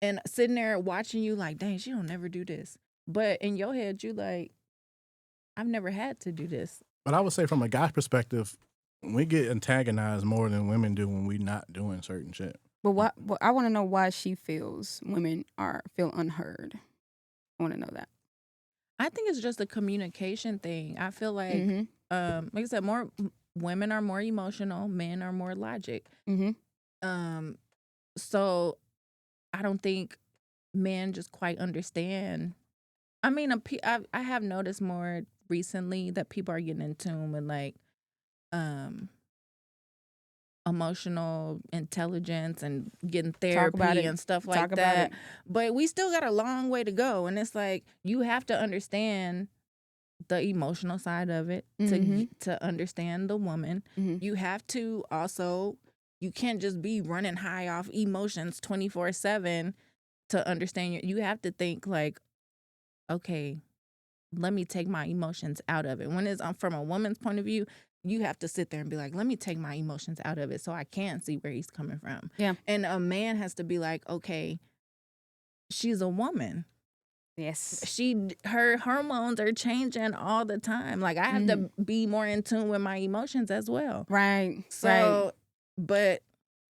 and sitting there watching you like, dang, she don't never do this. But in your head, you like, I've never had to do this. But I would say from a guy's perspective, we get antagonized more than women do when we not doing certain shit. But I want to know why she feels women feel unheard. I want to know that. I think it's just a communication thing. I feel like, like I said, more women are more emotional, men are more logic. So I don't think men just quite understand. I mean, I have noticed more recently that people are getting in tune with like emotional intelligence and getting therapy and stuff like that. But we still got a long way to go. And it's like, you have to understand the emotional side of it to understand the woman. You have to also, you can't just be running high off emotions 24/7 to understand. You have to think like, okay, let me take my emotions out of it. When it's from a woman's point of view, you have to sit there and be like, let me take my emotions out of it so I can see where he's coming from. Yeah. And a man has to be like, okay, she's a woman. Yes. Her hormones are changing all the time. Like I have to be more in tune with my emotions as well. Right. So, but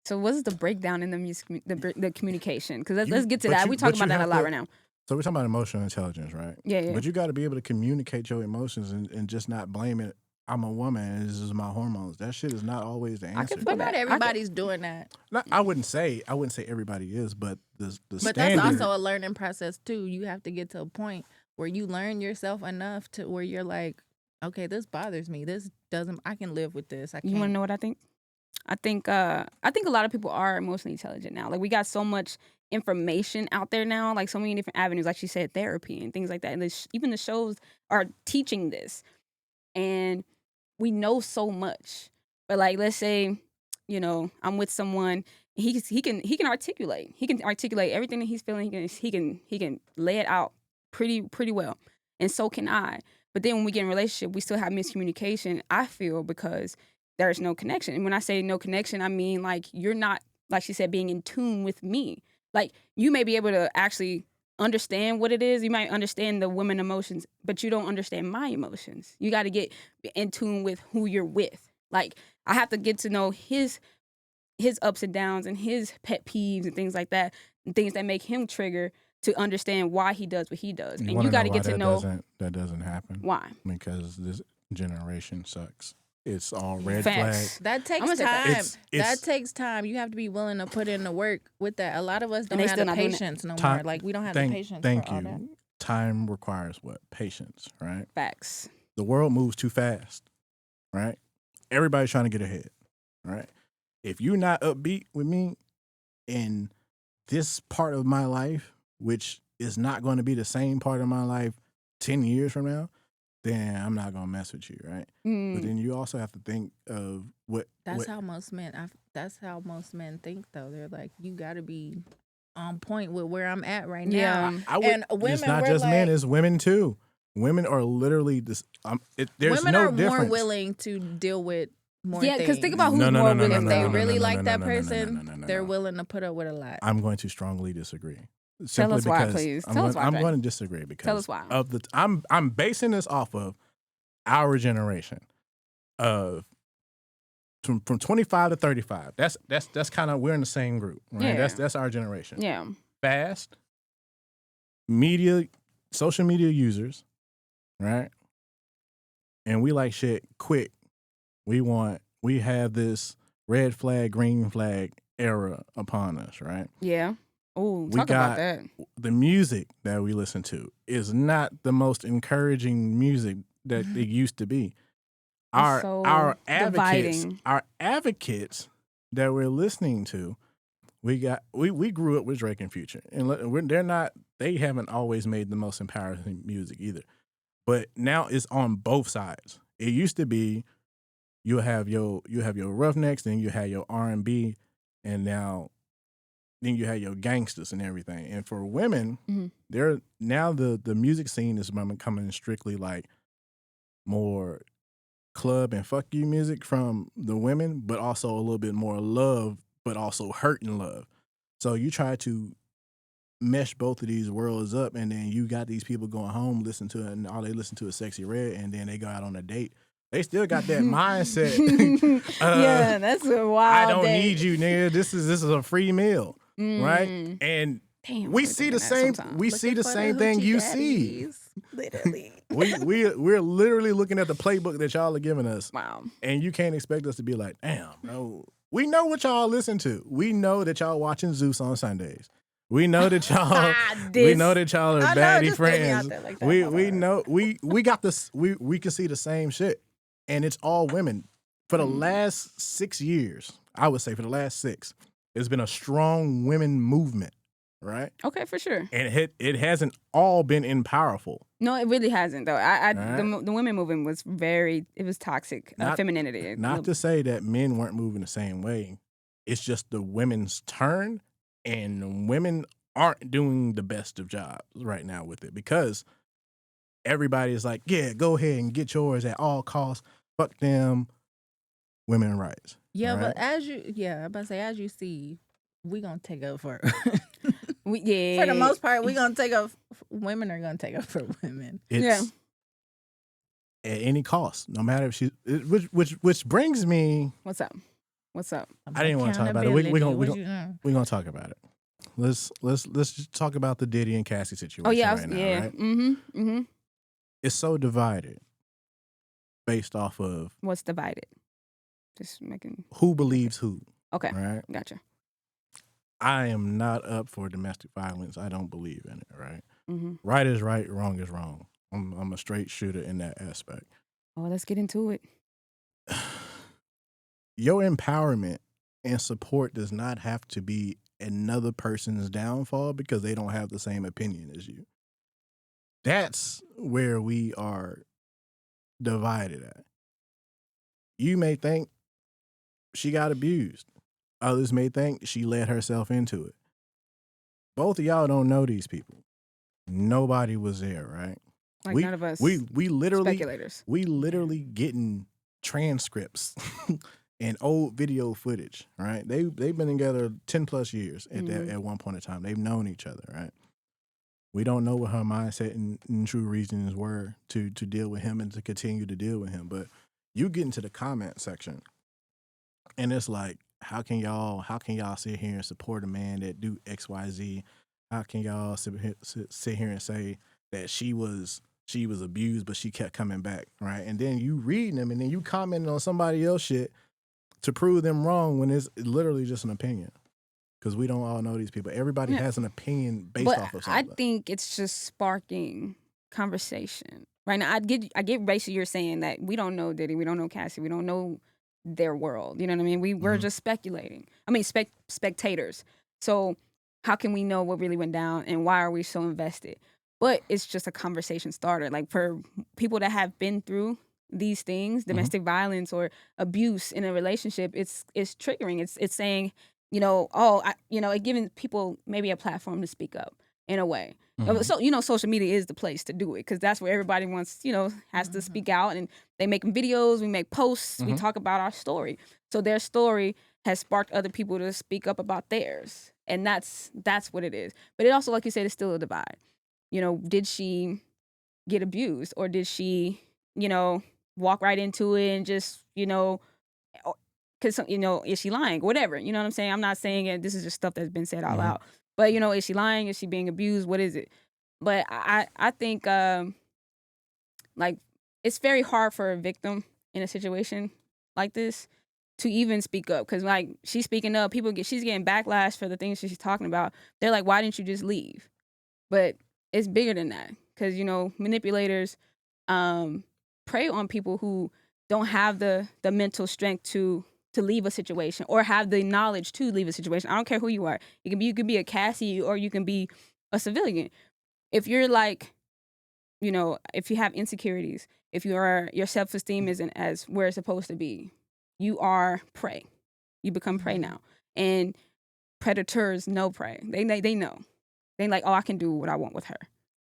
so what's the breakdown in the communication? Because let's get to that. We talk about that a lot right now. So we're talking about emotional intelligence, right? Yeah. But you got to be able to communicate your emotions and just not blame it. I'm a woman and this is my hormones. That shit is not always the answer. But not everybody's doing that. I wouldn't say everybody is, but the But standard. that's also a learning process too. You have to get to a point where you learn yourself enough to where you're like, okay, this bothers me. This doesn't. I can live with this. You want to know what I think? I think a lot of people are emotionally intelligent now. Like we got so much information out there now, like so many different avenues, like she said, therapy and things like that. And even the shows are teaching this. And we know so much. But like, let's say, I'm with someone He can articulate. He can articulate everything that he's feeling. He can lay it out pretty well, and so can I. But then when we get in a relationship, we still have miscommunication. I feel because there's no connection. And when I say no connection, I mean like you're not, like she said, being in tune with me. Like you may be able to actually understand what it is. You might understand the woman emotions, but you don't understand my emotions. You got to get in tune with who you're with. Like I have to get to know his ups and downs and his pet peeves and things like that, and things that make him trigger to understand why he does what he does. And you got to get to know that doesn't happen. Why? Because this generation sucks. It's all red Facts. flags. That takes I'm gonna say time. facts. That takes time. You have to be willing to put in the work with that. A lot of us don't they have still the not doing it. patience no Time- more. Like we don't have the patience Thank for all you. that. Time requires what? Patience, right? Facts. The world moves too fast, right? Everybody's trying to get ahead, right? If you're not upbeat with me in this part of my life, which is not going to be the same part of my life 10 years from now, then I'm not going to mess with you, right? But then you also have to think of That's how most men. That's how most men think, though. They're like, you got to be on point with where I'm at right Yeah. now. and women, it's not we're just men, like- it's women too. Women are literally this. There's women no are difference. more willing to deal with more. Yeah, because think about who's No, no, more no, no, willing. if no, they no, no, really no, like no, that no, no, no, person, no, no, no, they're no. willing to put up with a lot. I'm going to strongly disagree. Tell Simply us why, because please. I'm Tell us going, why, I'm Dre. going to disagree because Tell us why. I'm basing this off of our generation of from 25 to 35. That's kind of, we're in the same group, right? Yeah. That's our generation. Yeah. Fast social media users, right? And we like shit quick. We have this red flag, green flag era upon us, right? Yeah. Oh, We talk about got- that. The music that we listen to is not the most encouraging music that it used to be. so Our dividing. advocates that we're listening to, we grew up with Drake and Future, and they haven't always made the most empowering music either. But now it's on both sides. It used to be you have your Roughnecks, then you had your R&B, and then you had your gangsters and everything. And for women, they're now the music scene is becoming strictly like more club and fuck you music from the women, but also a little bit more love, but also hurt and love. So you try to mesh both of these worlds up, and then you got these people going home, listen to it, and all they listen to is Sexy Red, and then they go out on a date. They still got that mindset. Yeah, that's a wild I don't day. need you, nigga. This is a free meal, right? And Damn, we I see think the that same. sometimes. We see the same thing you see. Literally. We're literally looking at the playbook that y'all are giving us, Wow. and you can't expect us to be like, damn, bro. We know what y'all listen to. We know that y'all watching Zeus on Sundays. We know that y'all. We know that y'all are I know, baddie just threw me friends. out there like that. We know we got this. We can see the same shit, and it's all women. For the last 6 years, I would say for the last 6, it's been a strong women movement, right? Okay, for sure. And it hasn't all been in powerful. No, it really hasn't though. Right. The women movement was it was toxic femininity. Not to say that men weren't moving the same way. It's just the women's turn, and women aren't doing the best of jobs right now with it because everybody is like, yeah, go ahead and get yours at all costs. Fuck them. Women rights. Yeah, right? but I'm about to say, as you see, we gonna take up for Yeah. for the most part, we gonna take up. Women are gonna take up for women. It's at any cost, no matter if which brings me. What's up? I didn't want to talk about it. We're Accountability. gonna talk about it. Let's just talk about the Diddy and Cassie situation. Oh yeah, right now, yeah. right? Mm-hmm. It's so divided based off of What's divided? Just making. who believes who. Okay, Right. gotcha. I am not up for domestic violence. I don't believe in it. Right. Mm-hmm. Right is right. Wrong is wrong. I'm a straight shooter in that aspect. Oh, let's get into it. Your empowerment and support does not have to be another person's downfall because they don't have the same opinion as you. That's where we are divided at. You may think she got abused. others may think she led herself into it. Both of y'all don't know these people. Nobody was there, right? Like none of us we literally speculators. we literally getting transcripts and old video footage, right? They've been together 10 plus years at one point in time. They've known each other, right? We don't know what her mindset and true reasons were to deal with him and to continue to deal with him. But you get into the comment section, and it's like, how can y'all sit here and support a man that do X, Y, Z? How can y'all sit here and say that she was abused, but she kept coming back, right? And then you reading them, and then you commenting on somebody else shit to prove them wrong when it's literally just an opinion. Because we don't all know these people. Everybody has an opinion based off of something. I think it's just sparking conversation. Right now, I get basically you're saying that we don't know Diddy, we don't know Cassie, we don't know their world. You know what I mean? We're just speculating. I mean, spectators. So how can we know what really went down and why are we so invested? But it's just a conversation starter. Like for people that have been through these things, domestic violence or abuse in a relationship, it's triggering. It's saying, it giving people maybe a platform to speak up in a way. So, social media is the place to do it because that's where everybody wants, has to speak out, and they make videos, we make posts, we talk about our story. So their story has sparked other people to speak up about theirs. And that's what it is. But it also, like you said, it's still a divide. Did she get abused or did she, walk right into it and just, because, is she lying? Whatever. You know what I'm saying? I'm not saying it. This is just stuff that's been said out loud. But, is she lying? Is she being abused? What is it? But I think, like, it's very hard for a victim in a situation like this to even speak up. Because, like, she's speaking up. She's getting backlash for the things she's talking about. They're like, why didn't you just leave? But it's bigger than that. Because, manipulators prey on people who don't have the mental strength to leave a situation or have the knowledge to leave a situation. I don't care who you are. You can be a Cassie or you can be a civilian. If you're like, if you have insecurities, if your self-esteem isn't as where it's supposed to be, you are prey. You become prey now. And predators know prey. They know. They like, oh, I can do what I want with her.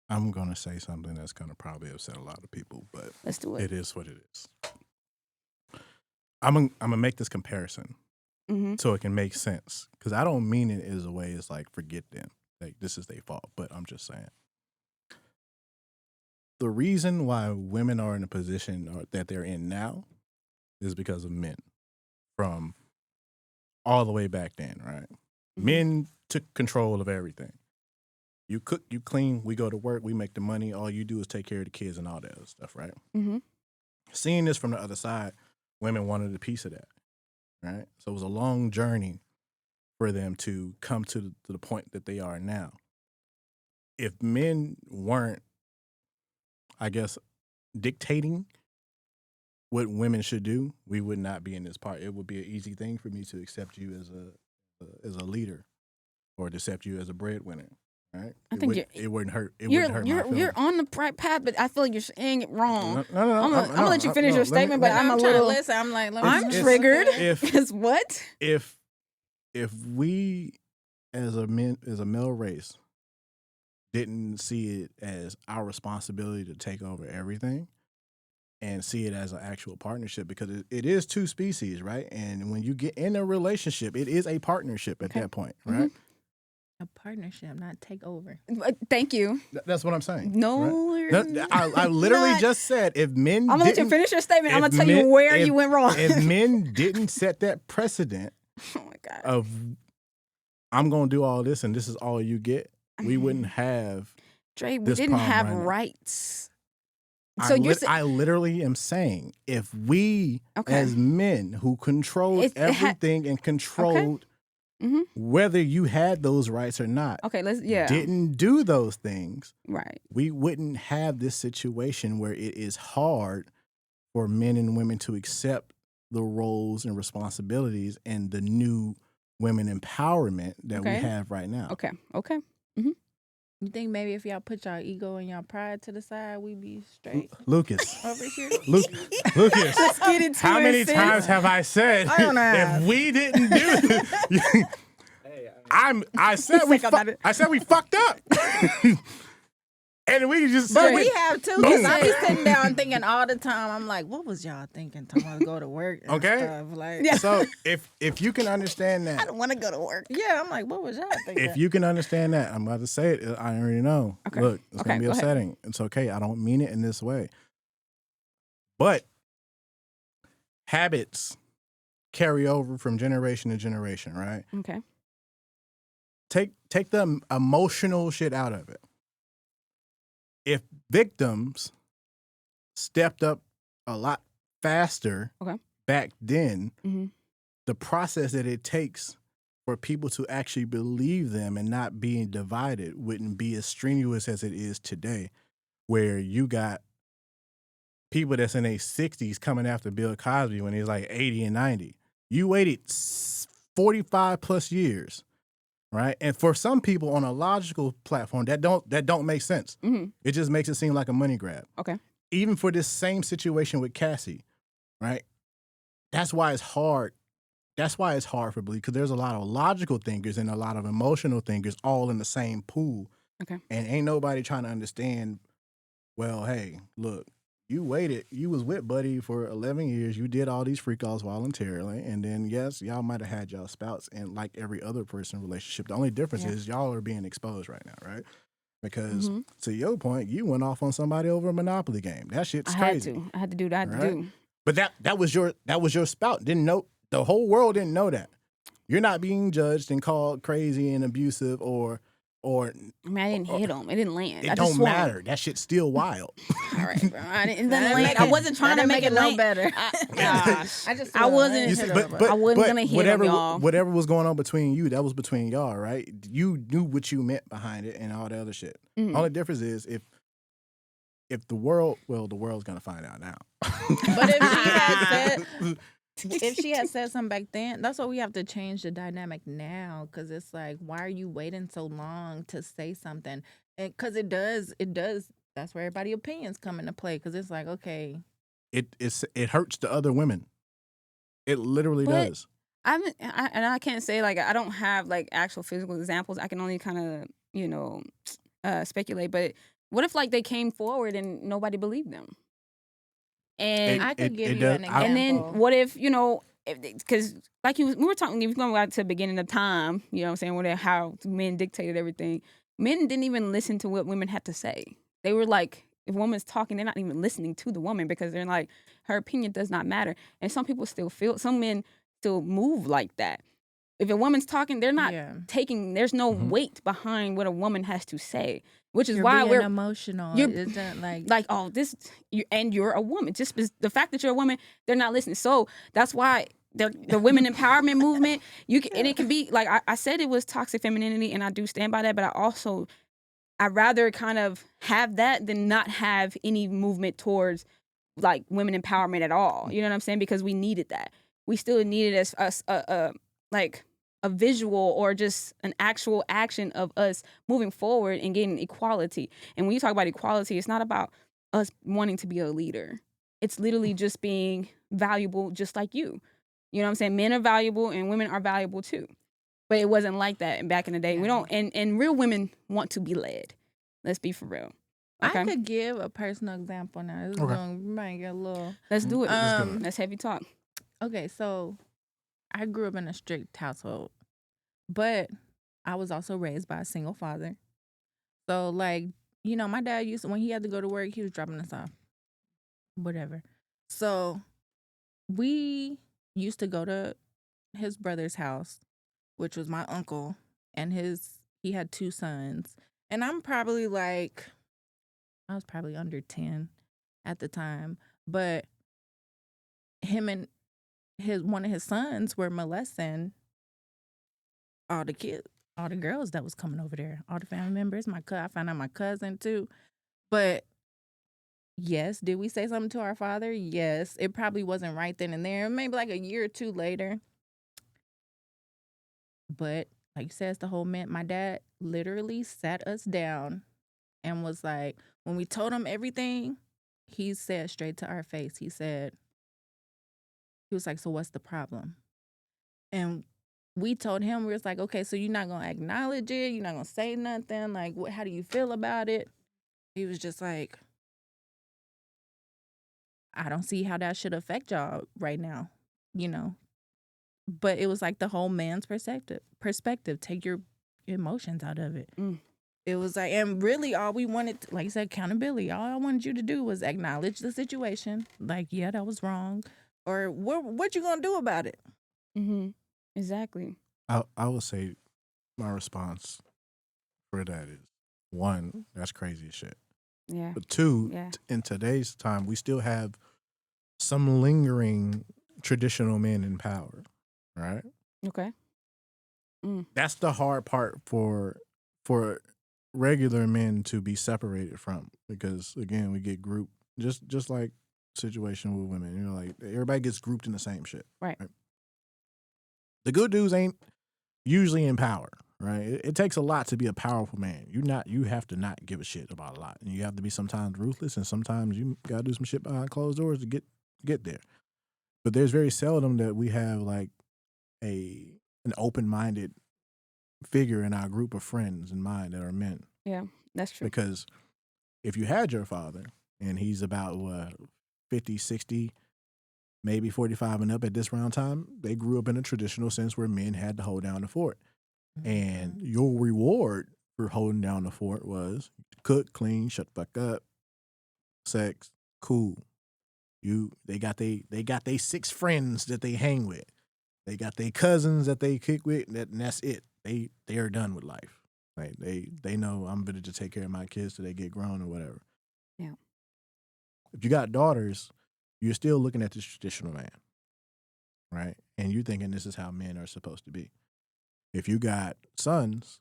I'm going to say something that's going to probably upset a lot of people, but let's do it. It is what it is. I'm going to make this comparison so it can make sense. Because I don't mean it as a way as like, forget them. Like, this is their fault. But I'm just saying. The reason why women are in a position that they're in now is because of men. From all the way back then, right? Men took control of everything. You cook, you clean, we go to work, we make the money. All you do is take care of the kids and all that other stuff, right? Seeing this from the other side, women wanted a piece of that, right? So it was a long journey for them to come to the point that they are now. If men weren't, I guess, dictating what women should do, we would not be in this part. It would be an easy thing for me to accept you as a leader or to accept you as a breadwinner. Right? I think it wouldn't hurt. Wouldn't hurt my feelings. You're on the right path, but I feel like you're saying it wrong. No. I'm gonna let you finish your statement, but I'm a little. Listen, I'm triggered. Because what? If we as a male race didn't see it as our responsibility to take over everything and see it as an actual partnership, because it is two species, right? And when you get in a relationship, it is a partnership at that point, right? A partnership, not take over. Thank you. That's what I'm saying. No, right? I literally just said if men. I'm gonna let you finish your statement. I'm gonna tell you where you went wrong. If men didn't set that precedent, oh my god, of I'm gonna do all this and this is all you get, we wouldn't have. Dre, we didn't have rights. So I literally am saying if we as men who controlled everything and controlled. Whether you had those rights or not, didn't do those things, right? We wouldn't have this situation where it is hard for men and women to accept the roles and responsibilities and the new women empowerment that we have right now. Okay. You think maybe if y'all put y'all ego and y'all pride to the side, we be straight Lucas. over here? Lucas. Let's get into How it, many sis. times have I said I don't know. if we didn't do it? Hey, I said we fucked up. And we just But said we it. have too, because I be sitting down thinking all the time. I'm like, what was y'all thinking? Tomorrow to go to work and Okay. stuff. Like, So if you can understand I that, don't want to go to work. yeah, I'm like, what was y'all thinking? if you can understand that, I'm about to say it. I already know. Okay. Look, it's Okay, gonna be go ahead. upsetting. It's okay. I don't mean it in this way. But habits carry over from generation to generation, right? Okay. Take the emotional shit out of it. If victims stepped up a lot faster Okay. back then, Mm-hmm. the process that it takes for people to actually believe them and not being divided wouldn't be as strenuous as it is today, where you got people that's in their 60s coming after Bill Cosby when he's like 80 and 90. You waited 45 plus years, right? And for some people on a logical platform, that don't make sense. Mm-hmm. It just makes it seem like a money grab. Okay. Even for this same situation with Cassie, right? That's why it's hard. That's why it's hard for belief, because there's a lot of logical thinkers and a lot of emotional thinkers all in the same pool. Okay. And ain't nobody trying to understand, well, hey, look, you waited. You was with Buddy for 11 years. You did all these freak offs voluntarily. And then, yes, y'all might have had y'all spouts. And like every other person relationship, the only difference is y'all are being exposed right now, right? Because to your point, you went off on somebody over a Monopoly game. That shit's crazy. I had to do what I had to do. But that was your spout. Didn't know, the whole world didn't know that. You're not being judged and called crazy and abusive or I mean, I didn't hit him. It didn't land. it I just don't swung. matter. That shit's still wild. All right, bro. It didn't That land. make I it- wasn't trying that to make it no land. better. Gosh. I wasn't- You see, but I wasn't gonna hit whatever him, y'all. whatever was going on between you, that was between y'all, right? You knew what you meant behind it and all the other shit. Mhm. Only difference is if the world's gonna find out now. But if she had said something back then, that's why we have to change the dynamic now. Because it's like, why are you waiting so long to say something? Because it does. That's where everybody's opinions come into play. Because it's like, okay, it hurts the other women. It literally But- does. I can't say like I don't have like actual physical examples. I can only kind of speculate. But what if like they came forward and nobody believed them? And I could give it you does- an I- example. and then what if because like we were talking, if you're going back to the beginning of time, you know what I'm saying, where how men dictated everything. Men didn't even listen to what women had to say. They were like, if a woman's talking, they're not even listening to the woman because they're like, her opinion does not matter. And some people still some men still move like that. If a woman's talking, they're not Yeah. taking, there's no Mhm. weight behind what a woman has to say, which is You're why being we're emotional. you're- It's not like, oh, and you're a woman. Just the fact that you're a woman, they're not listening. So that's why the women empowerment movement, and it can be like I said, it was toxic femininity, and I do stand by that. But I'd rather kind of have that than not have any movement towards like women empowerment at all. You know what I'm saying? Because we needed that. We still needed as like a visual or just an actual action of us moving forward and getting equality. And when you talk about equality, it's not about us wanting to be a leader. It's literally just being valuable just like you. You know what I'm saying? Men are valuable and women are valuable too. But it wasn't like that back in the day. We don't and real women want to be led. Let's be for real. Okay. I could give a personal example now. This is Okay. going to might get a little. Let's do it. Let's do it. That's heavy talk. Okay, so I grew up in a strict household, but I was also raised by a single father. So, like, my dad used to, when he had to go to work, he was dropping us off, whatever. So, we used to go to his brother's house, which was my uncle, and he had 2 sons. And I was probably under 10 at the time, but him and one of his sons were molesting all the kids, all the girls that was coming over there, all the family members. I found out my cousin too. But yes, did we say something to our father? Yes. It probably wasn't right then and there. Maybe like a year or 2 later. But like you said, it's the whole my dad literally sat us down and was like, when we told him everything, he said straight to our face, he was like, so what's the problem? And we told him, we was like, okay, so you're not going to acknowledge it? You're not going to say nothing? Like, how do you feel about it? He was just like, I don't see how that should affect y'all right now, you know? But it was like the whole man's perspective. Take your emotions out of it. Mm. It was like, and really all we wanted, like I said, accountability. All I wanted you to do was acknowledge the situation. Like, yeah, that was wrong. Or what you gonna do about it? Mm-hmm. Exactly. I will say my response for that is, one, that's crazy as shit. Yeah. But two, Yeah. in today's time, we still have some lingering traditional men in power, right? Okay. That's the hard part for regular men to be separated from, because again, we get grouped just like situation with women. You know, like everybody gets grouped in the same shit. Right. The good dudes ain't usually in power, right? It takes a lot to be a powerful man. You have to not give a shit about a lot, and you have to be sometimes ruthless, and sometimes you gotta do some shit behind closed doors to get there. But there's very seldom that we have like an open minded figure in our group of friends in mind that are men. Yeah, that's true. Because if you had your father and he's about 50, 60, maybe 45 and up at this round time, they grew up in a traditional sense where men had to hold down the fort. And your reward for holding down the fort was cook, clean, shut the fuck up, sex, cool. They got they 6 friends that they hang with. They got their cousins that they kick with, and that's it. They are done with life. Like they know I'm better to take care of my kids till they get grown or whatever. Yeah. If you got daughters, you're still looking at this traditional man, right? And you thinking this is how men are supposed to be. If you got sons,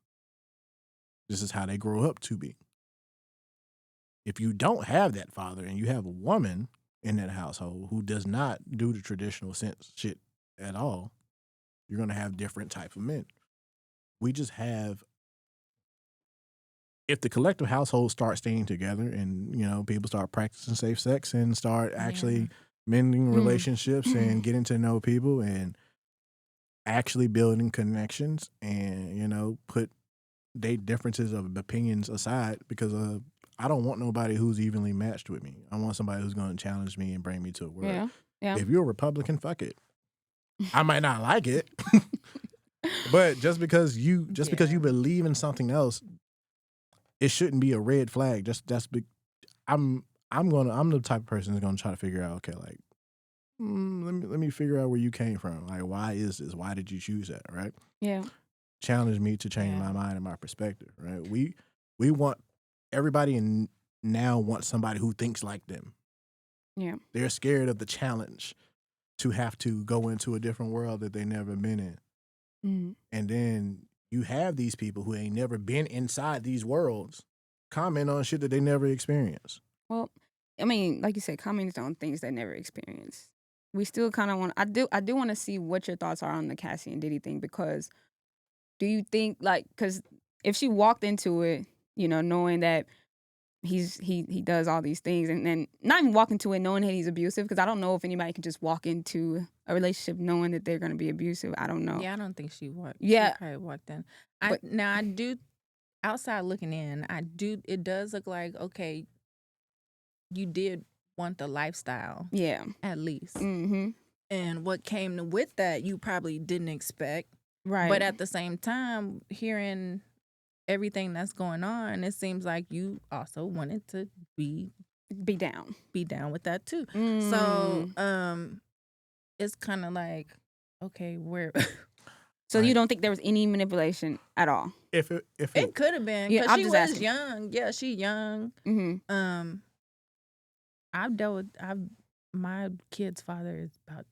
this is how they grow up to be. If you don't have that father and you have a woman in that household who does not do the traditional sense shit at all, you're going to have different type of men. We just have, if the collective household starts staying together and, you know, people start practicing safe sex and start actually mending relationships and getting to know people and actually building connections and, you know, put their differences of opinions aside, because I don't want nobody who's evenly matched with me. I want somebody who's going to challenge me and bring me to a world. Yeah. Yeah. If you're a Republican, fuck it. I might not like it, but just because you believe in something else, it shouldn't be a red flag. I'm the type of person that's gonna try to figure out, okay, like, let me figure out where you came from. Like, why is this? Why did you choose that? Right? Yeah. Challenge me to change my mind and my perspective. Right? We want everybody and now want somebody who thinks like them. Yeah. They're scared of the challenge to have to go into a different world that they never been in. Mm-hmm. And then you have these people who ain't never been inside these worlds comment on shit that they never experienced. Well, I mean, like you said, comments on things they never experienced. We still kind of want. I do want to see what your thoughts are on the Cassie and Diddy thing, because do you think, like, because if she walked into it, you know, knowing that he does all these things, and then not even walk into it knowing that he's abusive, because I don't know if anybody can just walk into a relationship knowing that they're going to be abusive. I don't know. Yeah, I don't think she walked. Yeah. She probably walked in. But- I do, outside looking in, it does look like, okay, you did want the lifestyle, Yeah. at least. Mm-hmm. And what came with that, you probably didn't expect. Right. But at the same time, hearing everything that's going on, it seems like you also wanted to be down. with that too. Mm. So it's kind of like, okay, where So you don't think there was any manipulation at all? If it could have been, Yeah, because I'm she just was asking. young. Yeah, she young. Mm-hmm. I've dealt with my kid's father is about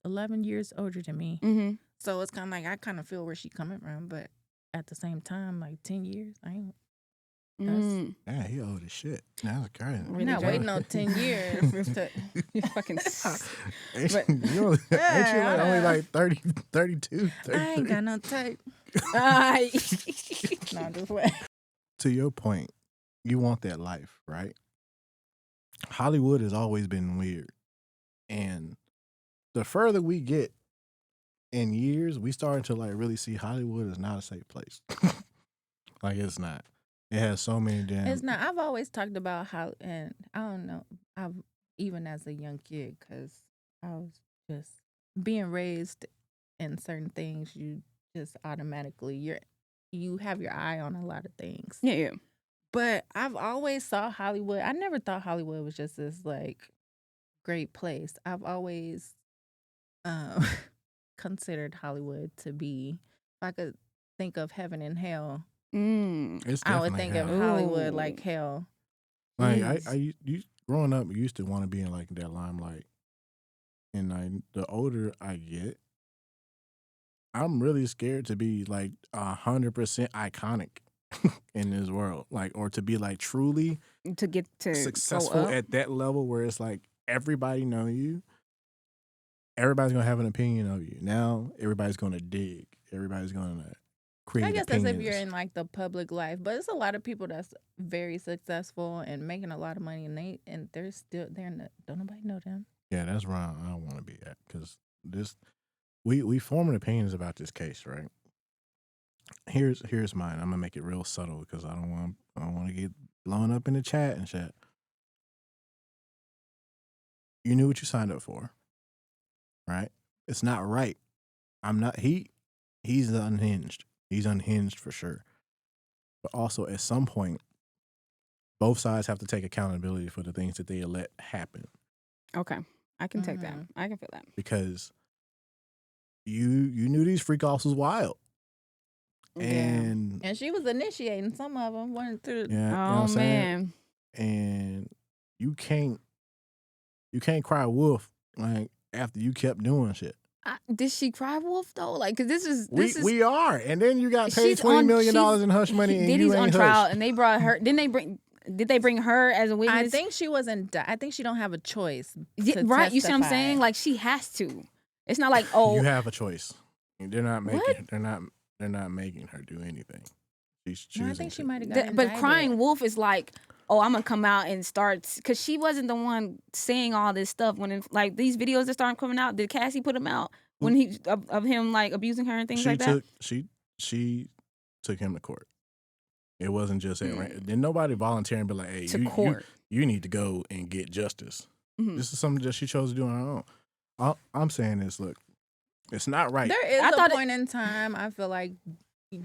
11 years older than me. Mm-hmm. So it's kind of like, I kind of feel where she's coming from, but at the same time, like 10 years, I ain't. Yeah, he old as shit. That's crazy. I'm Really, not Joe? waiting on 10 years. You fucking. Ain't But- you only, ain't you like only like 30, 32, I ain't 33? got no tape. No, just wait. To your point, you want that life, right? Hollywood has always been weird. And the further we get in years, we starting to like really see Hollywood is not a safe place. Like it's not. It has so many damn. It's not. I've always talked about how, and I don't know, even as a young kid, because I was just being raised in certain things, you just automatically, you have your eye on a lot of things. Yeah. But I've always saw Hollywood. I never thought Hollywood was just this like great place. I've always considered Hollywood to be, if I could think of heaven and hell, It's I would definitely think hell. of Hollywood Ooh. like hell. Like Yes. you growing up, I used to want to be in like that limelight, and the older I get, I'm really scared to be like 100% iconic in this world, like or to be like truly To get to successful go up. at that level where it's like everybody know you, everybody's gonna have an opinion of you. Now everybody's gonna dig, everybody's gonna create I guess opinions. that's if you're in like the public life, but it's a lot of people that's very successful and making a lot of money, and they're still don't nobody know them. Yeah, that's where I don't want to be at because this we forming opinions about this case, right? Here's mine. I'm gonna make it real subtle because I don't want to get blown up in the chat and shit. You knew what you signed up for, right? It's not right. I'm not. He's unhinged. He's unhinged for sure. But also, at some point, both sides have to take accountability for the things that they let happen Okay. I can take that. Mhm. I can feel that. because you knew these freak offs was wild. And And she was initiating some of them, went through. yeah, you know what Oh I'm saying? man. And you can't cry wolf like after you kept doing shit. Did she cry wolf though? Like, cause this is We are, and then you got paid she's $20 on- million she's- in hush money, and Diddy's you on ain't trial, hush. and they brought her. Did they bring her as a witness? I think she wasn't. I think she don't have a choice. Yeah, to right. You see what I'm testify. saying? Like she has to. It's not like You have a choice. They're not making. What? They're not making her do anything. She's choosing. No, I think she to. might have got But indicted. crying wolf is like, oh, I'm gonna come out and start because she wasn't the one saying all this stuff when like these videos that started coming out. Did Cassie put them out when he of him like abusing her and things like that? She took him to court. It wasn't just at Then nobody volunteer and be like, hey, To court. you need to go and get justice. Mhm. This is something that she chose to do on her own. All I'm saying is, look, it's not right. There is I a thought point in time I feel like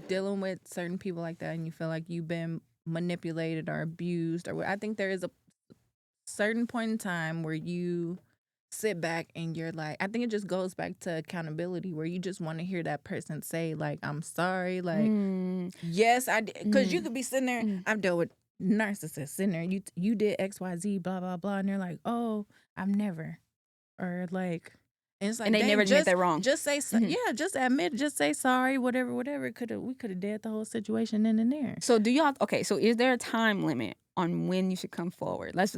dealing with certain people like that, and you feel like you've been manipulated or abused, or I think there is a certain point in time where you sit back and you're like, I think it just goes back to accountability, where you just want to hear that person say like, I'm sorry, like yes I did, because you could be sitting there. I've dealt with narcissists sitting there, you did XYZ blah blah blah, and they're like, oh, I've never, or like, and it's like, And they dang, never admit they're wrong. just say yeah, just admit, just say sorry, whatever we could have did the whole situation in and there. So do y'all? Okay, so is there a time limit on when you should come forward? Let's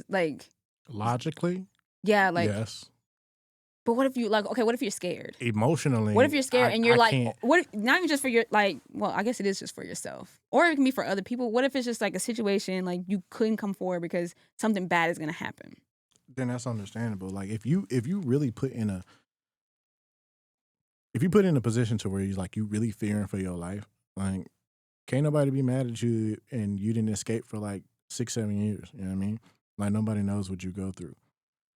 like Logically, like. yes. But what if you like? Okay, what if you're scared? Emotionally, What if you're scared and you're I like, can't. what? Not even just for your like. Well, I guess it is just for yourself, or it can be for other people. What if it's just like a situation like you couldn't come forward because something bad is gonna happen? Then that's understandable. Like if you really put in a position to where you like you really fearing for your life, like can't nobody be mad at you and you didn't escape for like 6-7 years. You know what I mean? Like nobody knows what you go through.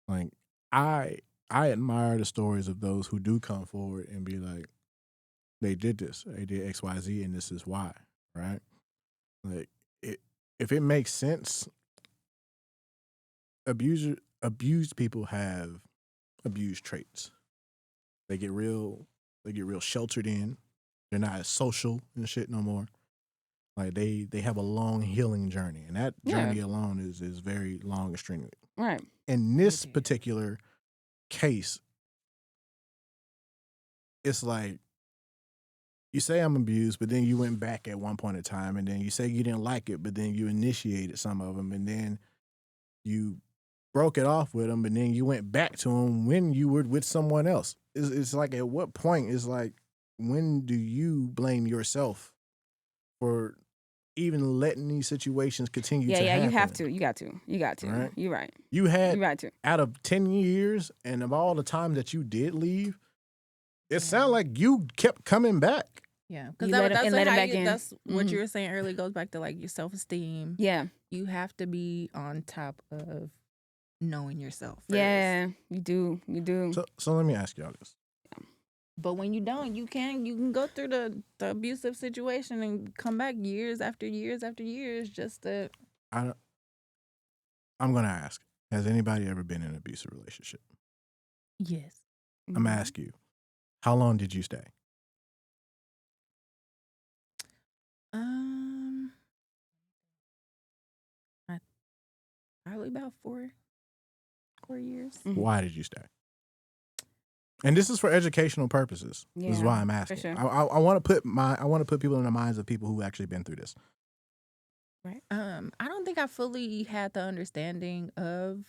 Like I admire the stories of those who do come forward and be like, they did this, they did XYZ, and this is why, right? Like if it makes sense, abused people have abused traits. They get real sheltered in. They're not as social and shit no more. Like they have a long healing journey, and that journey alone is very long and strenuous. Right. In this particular case, it's like you say I'm abused, but then you went back at one point in time, and then you say you didn't like it, but then you initiated some of them, and then you broke it off with them, and then you went back to them when you were with someone else. It's like, at what point is like, when do you blame yourself for even letting these situations continue to happen? You have to. You got to. Right? You're right. You had, You're right to. out of 10 years and of all the time that you did leave, it sounded like you kept coming back. Yeah, because You let 'em- and let 'em back in. that's what Mhm. you were saying earlier. Goes back to like your self-esteem. Yeah. You have to be on top of knowing yourself first. Yeah, you do. You do. So let me ask y'all this. But when you don't, you can go through the abusive situation and come back years after years after years just to. I'm going to ask, has anybody ever been in an abusive relationship? Yes. I'm going to ask you, how long did you stay? Probably about 4 years. Mhm. Why did you stay? And this is for educational purposes. This is Yeah, why I'm for asking. sure. I want to put people in the minds of people who actually been through this. Right. I don't think I fully had the understanding of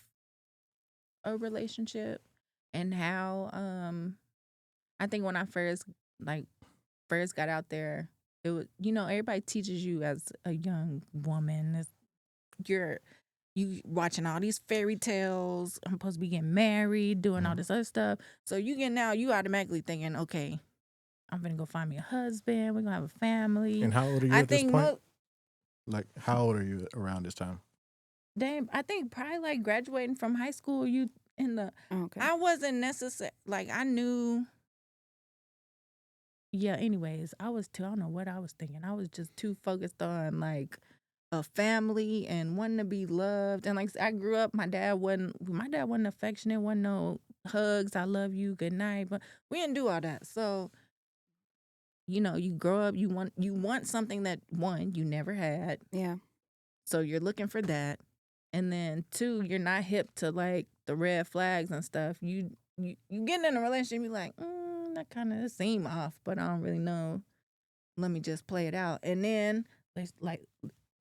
a relationship and how I think when I first got out there, it was, everybody teaches you as a young woman, you watching all these fairy tales. I'm supposed to be getting married, doing all this other stuff. So you automatically thinking, okay, I'm gonna go find me a husband. We're gonna have a family. And how old are you I at this think point? Like, how old are you around this time? I think probably like graduating from high school. Okay. I wasn't necessary. Like I knew. Yeah. Anyways, I don't know what I was thinking. I was just too focused on like a family and wanting to be loved. And like I grew up, my dad wasn't affectionate. Wasn't no hugs. I love you. Good night. But we didn't do all that. So, you grow up. You want something that one you never had. Yeah. So you're looking for that. And then 2, you're not hip to like the red flags and stuff. You get in a relationship, you're like, that kind of seem off, but I don't really know. Let me just play it out. And then let's like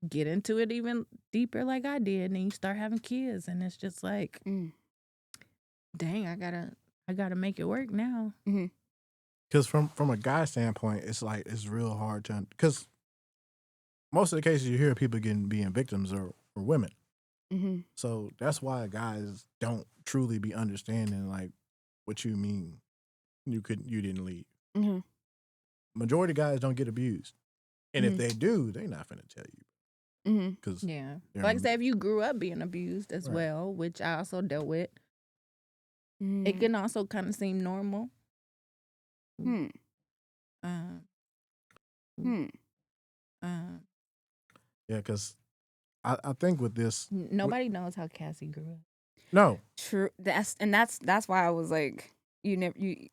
get into it even deeper like I did. And then you start having kids and it's just like, dang, I gotta make it work now. Mm-hmm. Because from a guy standpoint, it's like, it's real hard to, because most of the cases you hear of people being victims are women. Mm-hmm. So that's why guys don't truly be understanding like what you mean you didn't leave. Mm-hmm. Majority of guys don't get abused, and if they do, they're not finna tell you. Mm-hmm. Because Yeah. Like I said, if you grew up being abused as Right. well, which I also dealt with, Mm-hmm. it can also kind of seem normal. Hmm. Um, Hmm. yeah, because I think with this, Nobody knows how Cassie grew up. no, True. That's why I was like,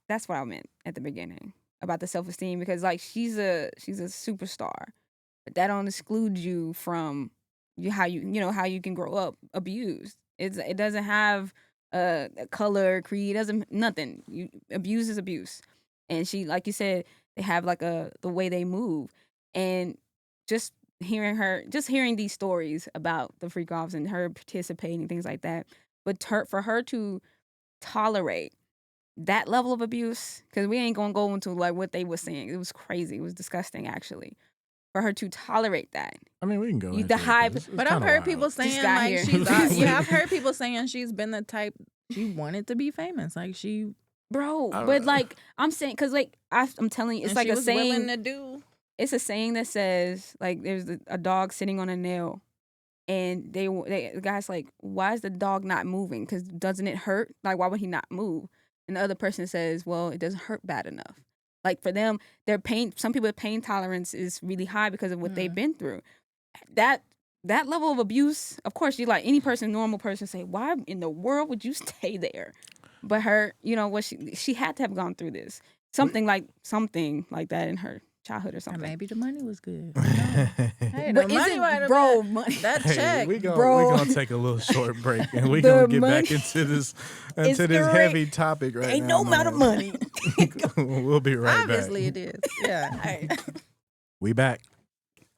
that's what I meant at the beginning about the self-esteem, because like she's a superstar, but that don't exclude you from how you can grow up abused. It doesn't have a color, creed, doesn't nothing. Abuse is abuse. And she, like you said, they have like the way they move, and just hearing these stories about the freak offs and her participating, things like that. But for her to tolerate that level of abuse, because we ain't gonna go into like what they were saying. It was crazy. It was disgusting, actually. For her to tolerate that. I mean we can go. The into it, hype- 'cause it's But I've kinda heard wild. people saying got like here. I've heard people saying she's been the type she wanted to be famous. Like she, Bro, I- but like I'm saying, because like I'm telling you, it's and like she a was saying. willing to do. It's a saying that says like there's a dog sitting on a nail, and the guy's like, why is the dog not moving? Because doesn't it hurt? Like, why would he not move? And the other person says, well, it doesn't hurt bad enough. Like for them, some people's pain tolerance is really high because of what they've been through. That level of abuse, of course, you like any person, normal person, say, why in the world would you stay there? But her, what she had to have gone through this. Something like that in her childhood or Or something. maybe the money was good. Hey, But the money might have bro, been- money. that Hey, check, we're bro. gonna take a little short break and we're The gonna get money back into this is great. heavy topic right Ain't now. no amount of man. money We'll be right Obviously, back. it is. Yeah. We back.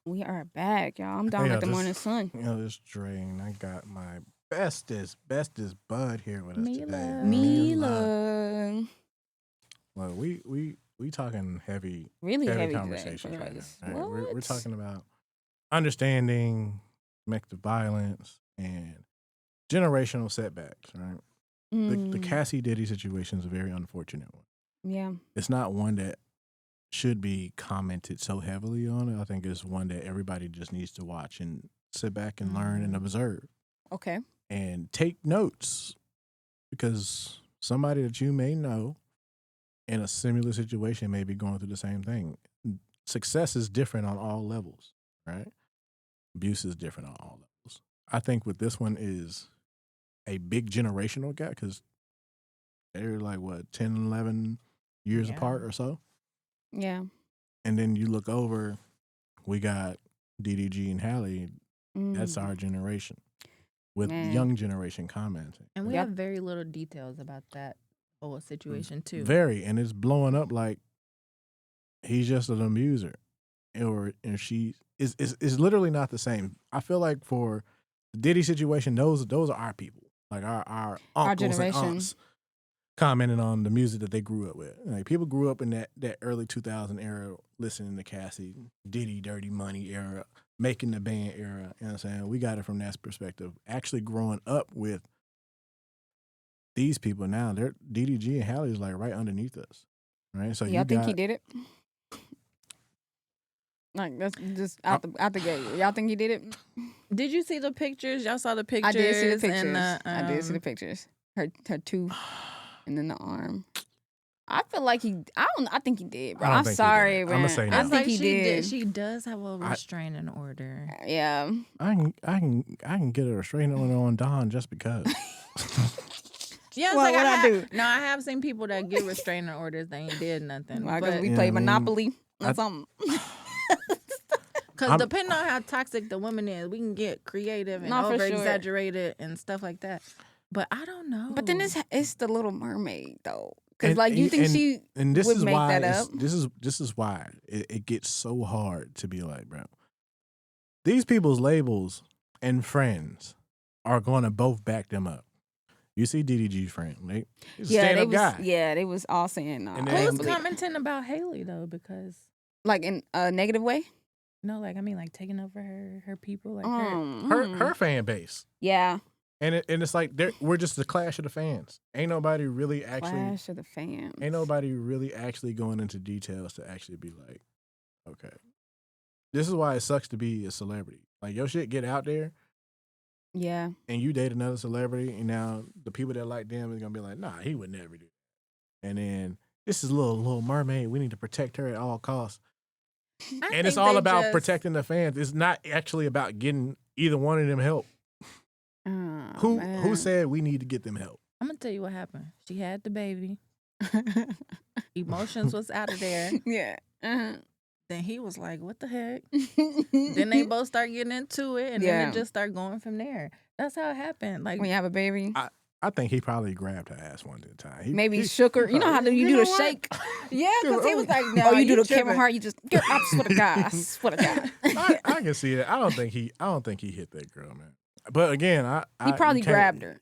We are back, y'all. I'm down Yeah, at the this- morning sun. This drain. I got my bestest bud here with us today. Mila. Mila. Well, we talking heavy Really heavy today conversations for right us. now. Right? We're What? talking about understanding domestic violence and generational setbacks. Right. The Cassie Diddy situation is a very unfortunate one. Yeah. It's not one that should be commented so heavily on. I think it's one that everybody just needs to watch and sit back and learn and observe Okay. and take notes, because somebody that you may know in a similar situation may be going through the same thing. Success is different on all levels, right? Abuse is different on all levels. I think with this one is a big generational gap, because they're like, what, 10, 11 years Yeah. apart or so? Yeah. And then you look over, we got DDG and Hallie. That's our generation with Man. young generation commenting. And we Yep. have very little details about that whole situation, too. Very, and it's blowing up like he's just an abuser, and she is literally not the same. I feel like for the Diddy situation, those are our people, like our uncles and generation. aunts commenting on the music that they grew up with. Like, people grew up in that early 2000 era listening to Cassie, Diddy, Dirty Money era, making the band era. You know what I'm saying? We got it from that perspective. Actually growing up with these people now, they're DDG and Halle is like right underneath us. Right? So Y'all think he did it? Like, that's just out the gate. Y'all think he did it? Did you see the pictures? Y'all saw the pictures? I did see the pictures. And I did see the pictures. Her tooth and then the arm. I feel like I think he did, bro. I don't I'm think he sorry, did. bro. I'ma say no. I It's think like he did. She does have a restraining order. Yeah. I can get a restraining order on Don just because. Yeah, it's Well, like what I do? No, I have seen people that get restraining orders. They ain't did nothing. Why? Because But we Yeah, play I mean, Monopoly or something. because depending on how toxic the woman is, we can get creative and No, for over sure. exaggerated and stuff like that. But I don't know. But then it's the Little Mermaid though, because And- like you think and- she And this would is make why that up? this is why it gets so hard to be like, bro, these people's labels and friends are going to both back them up. You see DDG's friend, right? He's a stand-up guy. Yeah, they was all saying And I then- don't who's believe it. commenting about Haley though? Because Like in a negative way. no, like I mean, like taking over her people, like her. Her fan base. Yeah. And it's like we're just the clash of the fans. Ain't nobody really actually Clash of the fans. ain't nobody really actually going into details to actually be like, okay. This is why it sucks to be a celebrity. Like, your shit get out there Yeah. and you date another celebrity, and now the people that like them is gonna be like, nah, he would never do that. And then this is little mermaid. We need to protect her at all costs. And it's all about protecting the fans. It's not actually about getting either one of them help. Oh, Who man. said we need to get them help? I'm gonna tell you what happened. She had the baby. Emotions was out of there. Yeah. Uh-huh. Then he was like, "What the heck?" Then they both start getting into it, and then Yeah. it just start going from there. That's how it happened. Like When you have a baby, I think he probably grabbed her ass one at a time. maybe shook her. You know how you do know the what? shake? Yeah, because he was like, No, "Oh, you do you the Kevin tripping. Hart. You just, girl, I swear to God, I swear to God." I can see it. I don't think he hit that girl, man. But again, He probably grabbed her.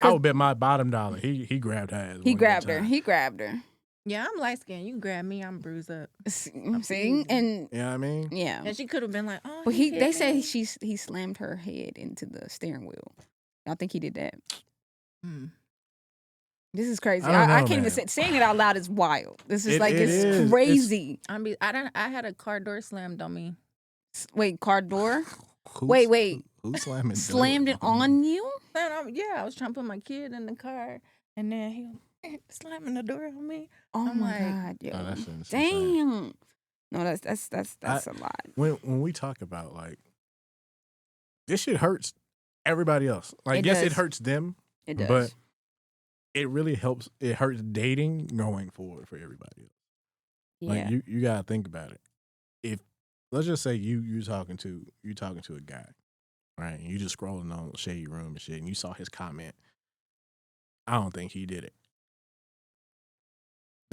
I would bet my bottom dollar he grabbed her ass. He one grabbed good her. time. He grabbed her. yeah, I'm light skinned. You grab me, I'm bruised up. See, easy. and You know what I mean? yeah, And she could have been like, "Oh, but he they hit said me." he slammed her head into the steering wheel. I think he did that. Mm. This is crazy. I don't I know, can't even man. say saying it out loud is wild. This is It like is. it's crazy. I had a car door slammed on me. Wait, car door Who's- Wait. Who's slamming? slammed it on you? Man, I was trying to put my kid in the car, and then he was slamming the door on me. Oh I'm my like, God, yo. Oh, that's insane. Damn. No, that's a lot. When we talk about like this shit hurts everybody else. Like, It yes, it does. hurts them, It does. but it really helps. It hurts dating going forward for everybody else. yeah. Like, you gotta think about it. If let's just say you talking to a guy, right? And you just scrolling on Shade Room and shit, and you saw his comment. I don't think he did it.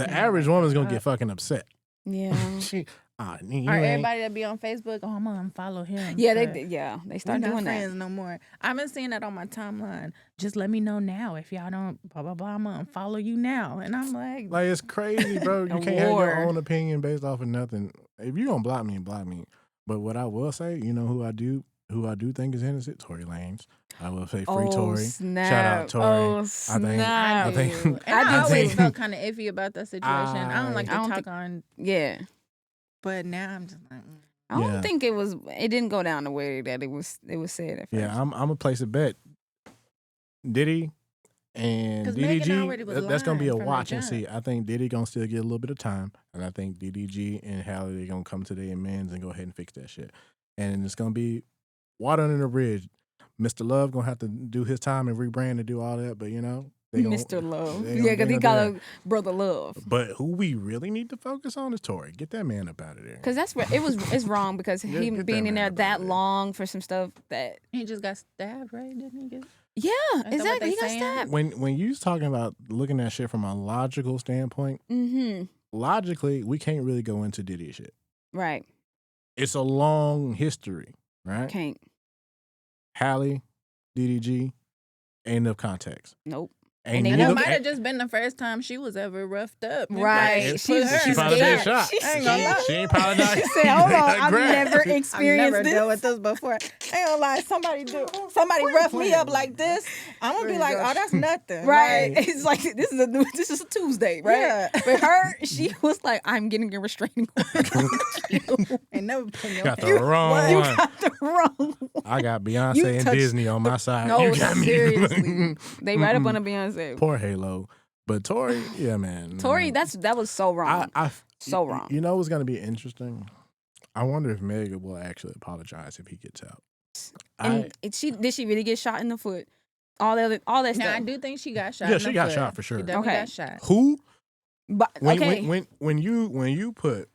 The average woman's gonna get fucking upset. Yeah. She, you Or ain't- everybody that be on Facebook, oh, I'm gonna unfollow him. Yeah, but they we start not doing friends that. no more. I've been seeing that on my timeline. Just let me know now if y'all don't blah blah blah. I'm gonna unfollow you now, and I'm like Like, it's crazy, bro. You A can't have your war. own opinion based off of nothing. If you gonna block me, block me. But what I will say, you know who I do think is innocent? Tory Lanez. I will say free Tory. Snap. Shout out Tory. Oh, I snap. think- and I I do always too. felt kind of iffy about that situation. I don't like to I don't talk think- on, Yeah. but now I'm just like, I don't Yeah. think it didn't go down the way that it was said at first. Yeah, I'm gonna place a bet. Diddy and 'Cause Megan DDG, already was that's gonna be a lying from the watch and jump. see. I think Diddy gonna still get a little bit of time, and I think DDG and Halle they gonna come to their amends and go ahead and fix that shit. And it's gonna be water under the bridge. Mr. Love gonna have to do his time and rebrand and do all that, but they gonna, Mr. Love. they Yeah, gonna- because they he gonna got do a brother Love. But who we really need to focus on is Tory. Get that man up out of there. Because it's wrong because Get him that being man in there up outta that there. long for some stuff that he just got stabbed, right? Didn't he get? yeah, what exactly. they He got saying? stabbed. When you was talking about looking at shit from a logical standpoint, Mm-hmm. logically we can't really go into Diddy shit. Right. It's a long history, right? Can't. Halle, DDG, ain't enough context. Nope. Ain't And they And neither- it might have just been the first time she was ever roughed up. And Right. like, She- put her she in probably the been dirt. shot. I ain't gonna lie. She ain't probably not. She said, "Hold on, I've Grab. never I've experienced never this." dealt with this before. I ain't gonna lie. Somebody rough me up like this. I'm gonna be like, oh, that's nothing. Right. Like, It's like this is a Tuesday, right? Yeah. But her, she was like, I'm getting a restraining order. ain't never put your Got the hands- wrong You one. got the wrong one. I got Beyonce You and touched- Disney on my side. No, you got me. seriously. They right up on a Beyonce. Poor Halo. But Tory, yeah, man. Tory, that was so wrong. So wrong. You know what's going to be interesting? I wonder if Megan will actually apologize if he gets out. and did she really get shot in the foot? All that Now, stuff. I do think she got shot. Yeah, in she the got foot. shot for sure. She definitely Okay. got shot. Who? But okay. When you put,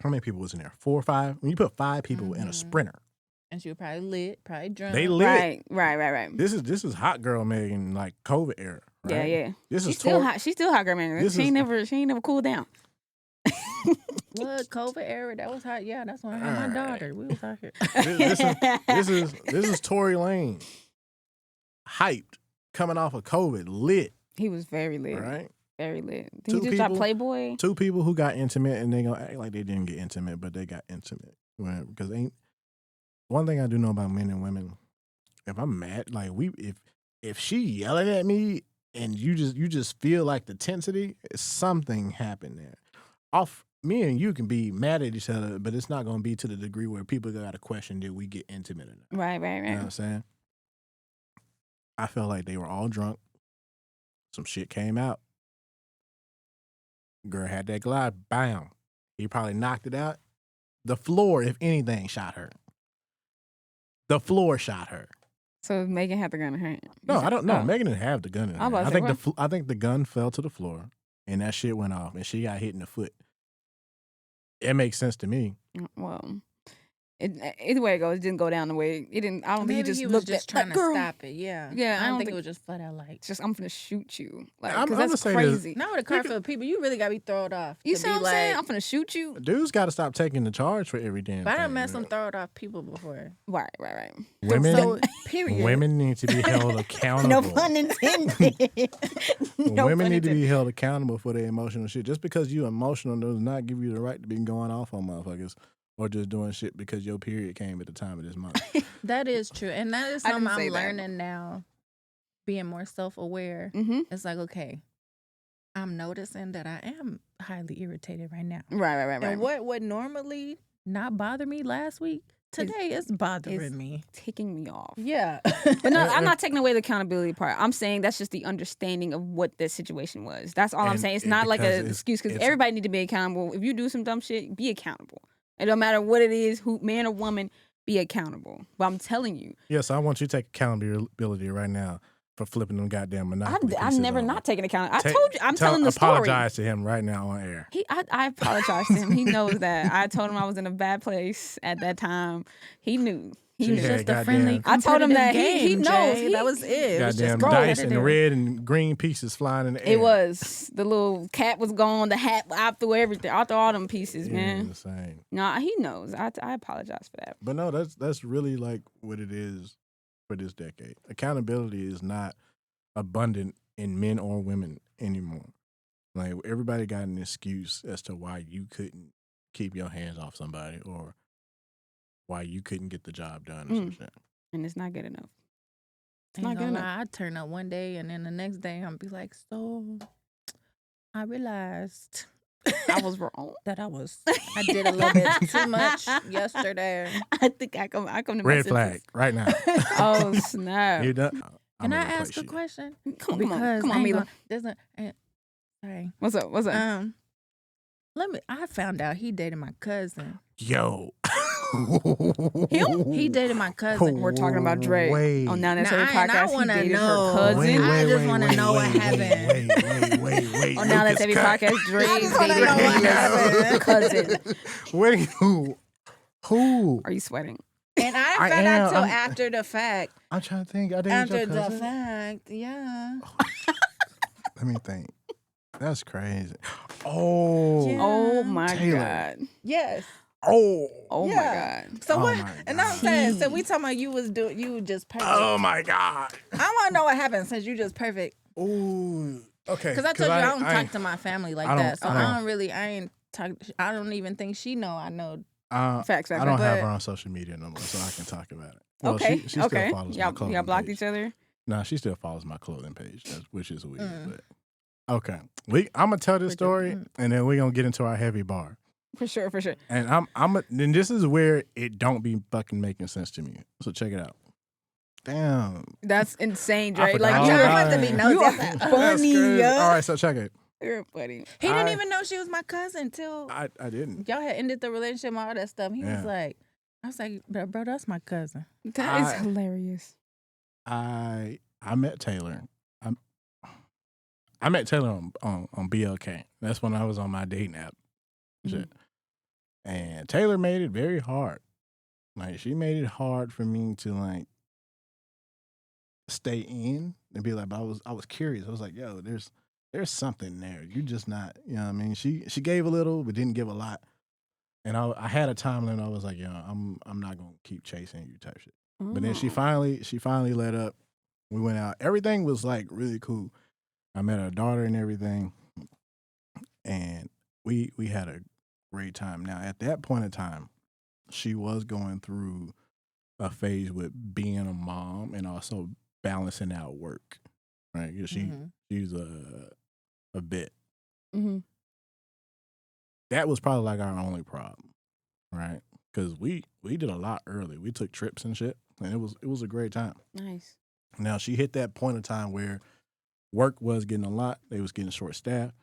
how many people was in there? 4 or 5? When you put 5 people in a sprinter, And she was probably lit, probably drunk. they lit. Right. This is hot girl Megan, like COVID era. Right? Yeah. This She's is still Tory. hot. She's still hot, girl, man. This She is- ain't never cooled down. Look, COVID era, that was hot. Yeah, that's when I had my All right. daughter. We was out here. This is Tory Lane, hyped, coming off of COVID, lit. He was very lit. Right. Very lit. Did Two he just drop people- Playboy? 2 people who got intimate, and they gonna act like they didn't get intimate, but they got intimate. Right? Because one thing I do know about men and women, if I'm mad, like if she yelling at me and you just feel like the tensity, something happened there. Me and you can be mad at each other, but it's not gonna be to the degree where people got to question did we get intimate or not. Right. You know what I'm saying? I felt like they were all drunk. Some shit came out. Girl had that glide, bam. He probably knocked it out. The floor, if anything, shot her. The floor shot her. So Megan had the gun in her hand. No, I don't know. Oh. Megan didn't have the gun in her I'm about hand. to say, I think the gun fell to the floor, and that shit went off, and she got hit in the foot. It makes sense to me. Well, either way it goes, it didn't go down the way it didn't. I don't think Maybe he just he was looked just at trying like, to girl. stop it. Yeah. Yeah, I don't think it was just flat out like. It's just I'm gonna shoot you. Like, I'm 'cause gonna that's say this. crazy. Not with a car full of people. You really got to be thrown off. You to see be what I'm like, saying? I'm gonna shoot you. Dudes got to stop taking the charge for every damn But I thing. done met some thrown off people before. Right. Women, So, period. women need to be held accountable. No pun intended. No Women pun need to intended. be held accountable for their emotional shit. Just because you emotional does not give you the right to be going off on motherfuckers or just doing shit because your period came at the time of this month. That is true. And that is I didn't something say I'm that. learning now, being more self-aware. Mm-hmm. It's like, okay, I'm noticing that I am highly irritated right now. Right. And what would normally not bother me last week, today is bothering me. Taking me off. Yeah. But no, I'm not taking away the accountability part. I'm saying that's just the understanding of what this situation was. That's all I'm And saying. It's it- not like because an excuse because it's- everybody need to be accountable. If you do some dumb shit, be accountable. It don't matter what it is, who man or woman, be accountable. But I'm telling you, Yes, I want you to take accountability right now for flipping them goddamn Monopoly I've pieces never over. not taken account. I Take- told you, I'm telling the story. Apologize to him right now on air. I apologized to him. He knows that. I told him I was in a bad place at that time. He knew. He She knew. had Just a goddamn- friendly I told him that competitive he game, knows. Jay. That was it. It was Goddamn just dice and competitive. red and green pieces flying in the air. It was. The little cap was gone. The hat. I threw everything. I threw all them pieces, man. Insane. Nah, he knows. I apologize for that. But no, that's really like what it is for this decade. Accountability is not abundant in men or women anymore. Like everybody got an excuse as to why you couldn't keep your hands off somebody or why you couldn't get the job done or some shit. And it's not good enough. It's Ain't not good gonna enough. lie, I turn up one day and then the next day I'm be like, so I realized I was wrong. that I did a little bit too much yesterday. I think I come to my Red flag senses. right now. Oh snap! You done? Can I'ma I replace ask a you. question? Come on, Because come on, Mila. Sorry. What's up? What's up? I found out he dated my cousin. Yo. He dated my cousin. We're talking about Dre Wait. on Now That's Now, Every and I Podcast. He wanna dated know. her cousin. I just wanna know what happened. Wait. On Now That's Every Podcast, Dre just wanna dated know what Mila's happened. cousin. Wait, who? Are you sweating? And I I found out am. till I'm- after the fact. I'm trying to think. I dated After your the cousin? fact, yeah. Let me think. That's crazy. Oh. Yeah. Oh my Taylor. God. Yes. Oh. Oh Yeah. my God. So Oh what? my And I'm God. saying, so we talking about you were just perfect. Oh my God. I want to know what happened since you just perfect. Ooh. Okay. Because I told you I don't talk to my family like I don't- that, so I don't- I ain't talk. I don't even think she know. I know. Facts. I don't have but- her on social media no more, so I can talk about it. Well, Okay. She still Okay. follows my Y'all clothing blocked page. each other. No, she still follows my clothing page, which is weird. Mm. But okay, I'm gonna tell this story, and then we're gonna get into our heavy bar. For sure. And then this is where it don't be fucking making sense to me. So check it out. Damn, That's insane, I Dre. forgot Like all you're about to be it. nosy. You are That's funny, crazy. yo. All right, so check it. You're funny. He didn't I- even know she was my cousin till I didn't. y'all had ended the relationship and all that stuff. He Yeah. was like, I was like, bro, that's my cousin. That is I- hilarious. I met Taylor. I met Taylor on BLK. That's when I was on my dating app. Shit. And Taylor made it very hard. Like she made it hard for me to like stay in and be like, but I was curious. I was like, yo, there's something there. You just not, you know what I mean? She gave a little but didn't give a lot. And I had a time limit. I was like, yo, I'm not gonna keep chasing you type shit. But then she finally let up. We went out. Everything was like really cool. I met her daughter and everything. And we had a great time. Now at that point in time, she was going through a phase with being a mom and also balancing out work. Right? 'Cause she's a bit. Mm-hmm. That was probably like our only problem, right? Because we did a lot early. We took trips and shit, and it was a great time. Nice. Now she hit that point of time where work was getting a lot. They was getting short staffed,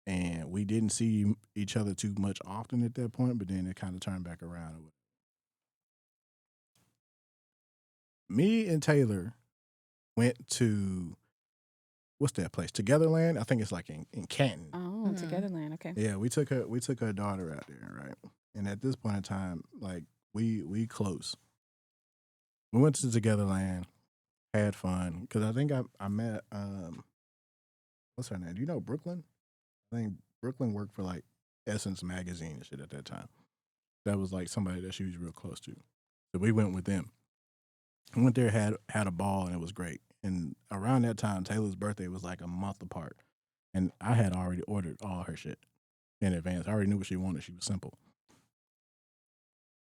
and we didn't see each other too much often at that point. But then it kind of turned back around. Me and Taylor went to what's that place? Togetherland. I think it's like in Canton. Oh, Togetherland. Okay. Yeah, we took her daughter out there, right? And at this point in time, like we close. We went to Togetherland, had fun because I think I met what's her name? Do you know Brooklyn? I think Brooklyn worked for like Essence magazine and shit at that time. That was like somebody that she was real close to. So we went with them. We went there, had a ball, and it was great. And around that time, Taylor's birthday was like a month apart, and I had already ordered all her shit in advance. I already knew what she wanted. She was simple.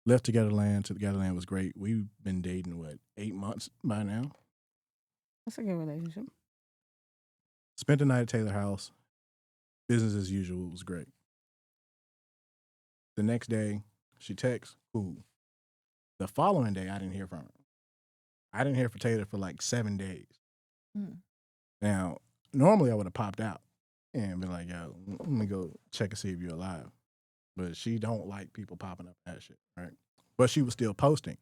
Left Togetherland was great. We've been dating, 8 months by now? That's a good relationship. Spent the night at Taylor's house. Business as usual. It was great. The next day, she texts, cool. The following day, I didn't hear from her. I didn't hear from Taylor for like 7 days. Now, normally I would have popped out and been like, yo, let me go check and see if you're alive. But she don't like people popping up that shit, right? But she was still posting.